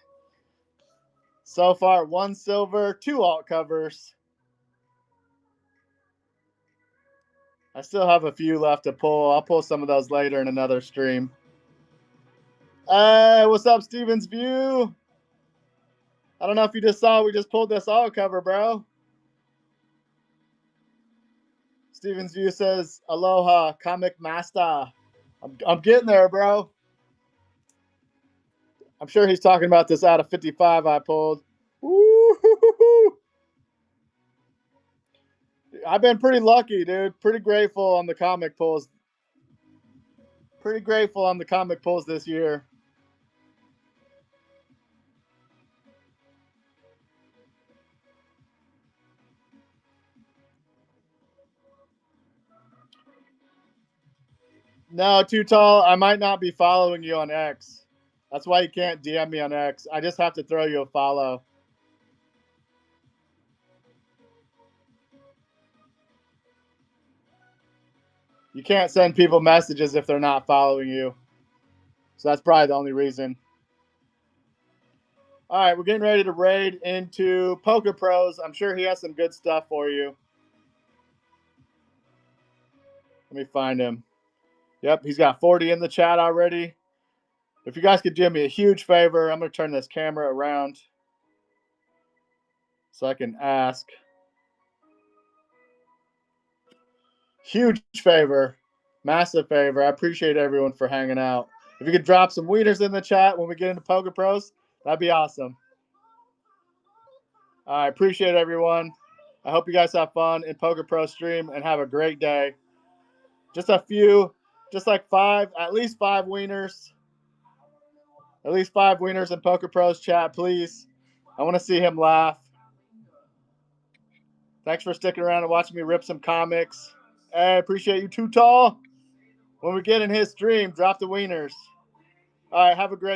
So far, 1 silver, 2 alt covers. I still have a few left to pull. I'll pull some of those later in another stream. Hey, what's up, Steven's View? I don't know if you just saw, we just pulled this alt cover, bro. Steven's View says, aloha, comic master. I'm getting there, bro. I'm sure he's talking about this out of 55 I pulled. Woo-hoo-hoo-hoo. I've been pretty lucky, dude. Pretty grateful on the comic pulls. Pretty grateful on the comic pulls this year. No, Too Tall, I might not be following you on X. That's why you can't DM me on X. I just have to throw you a follow. You can't send people messages if they're not following you. So that's probably the only reason. All right, we're getting ready to raid into Poker Pros. I'm sure he has some good stuff for you. Let me find him. Yep, he's got 40 in the chat already. If you guys could do me a huge favor, I'm going to turn this camera around so I can ask. Huge favor. Massive favor. I appreciate everyone for hanging out. If you could drop some wieners in the chat when we get into Poker Pros, that'd be awesome. All right, appreciate everyone. I hope you guys have fun in Poker Pro stream and have a great day. Just a few, just like at least five wieners. At least 5 wieners in Poker Pros chat, please. I want to see him laugh. Thanks for sticking around and watching me rip some comics. Hey, appreciate you too, Tall. When we get in his stream, drop the wieners. All right, have a great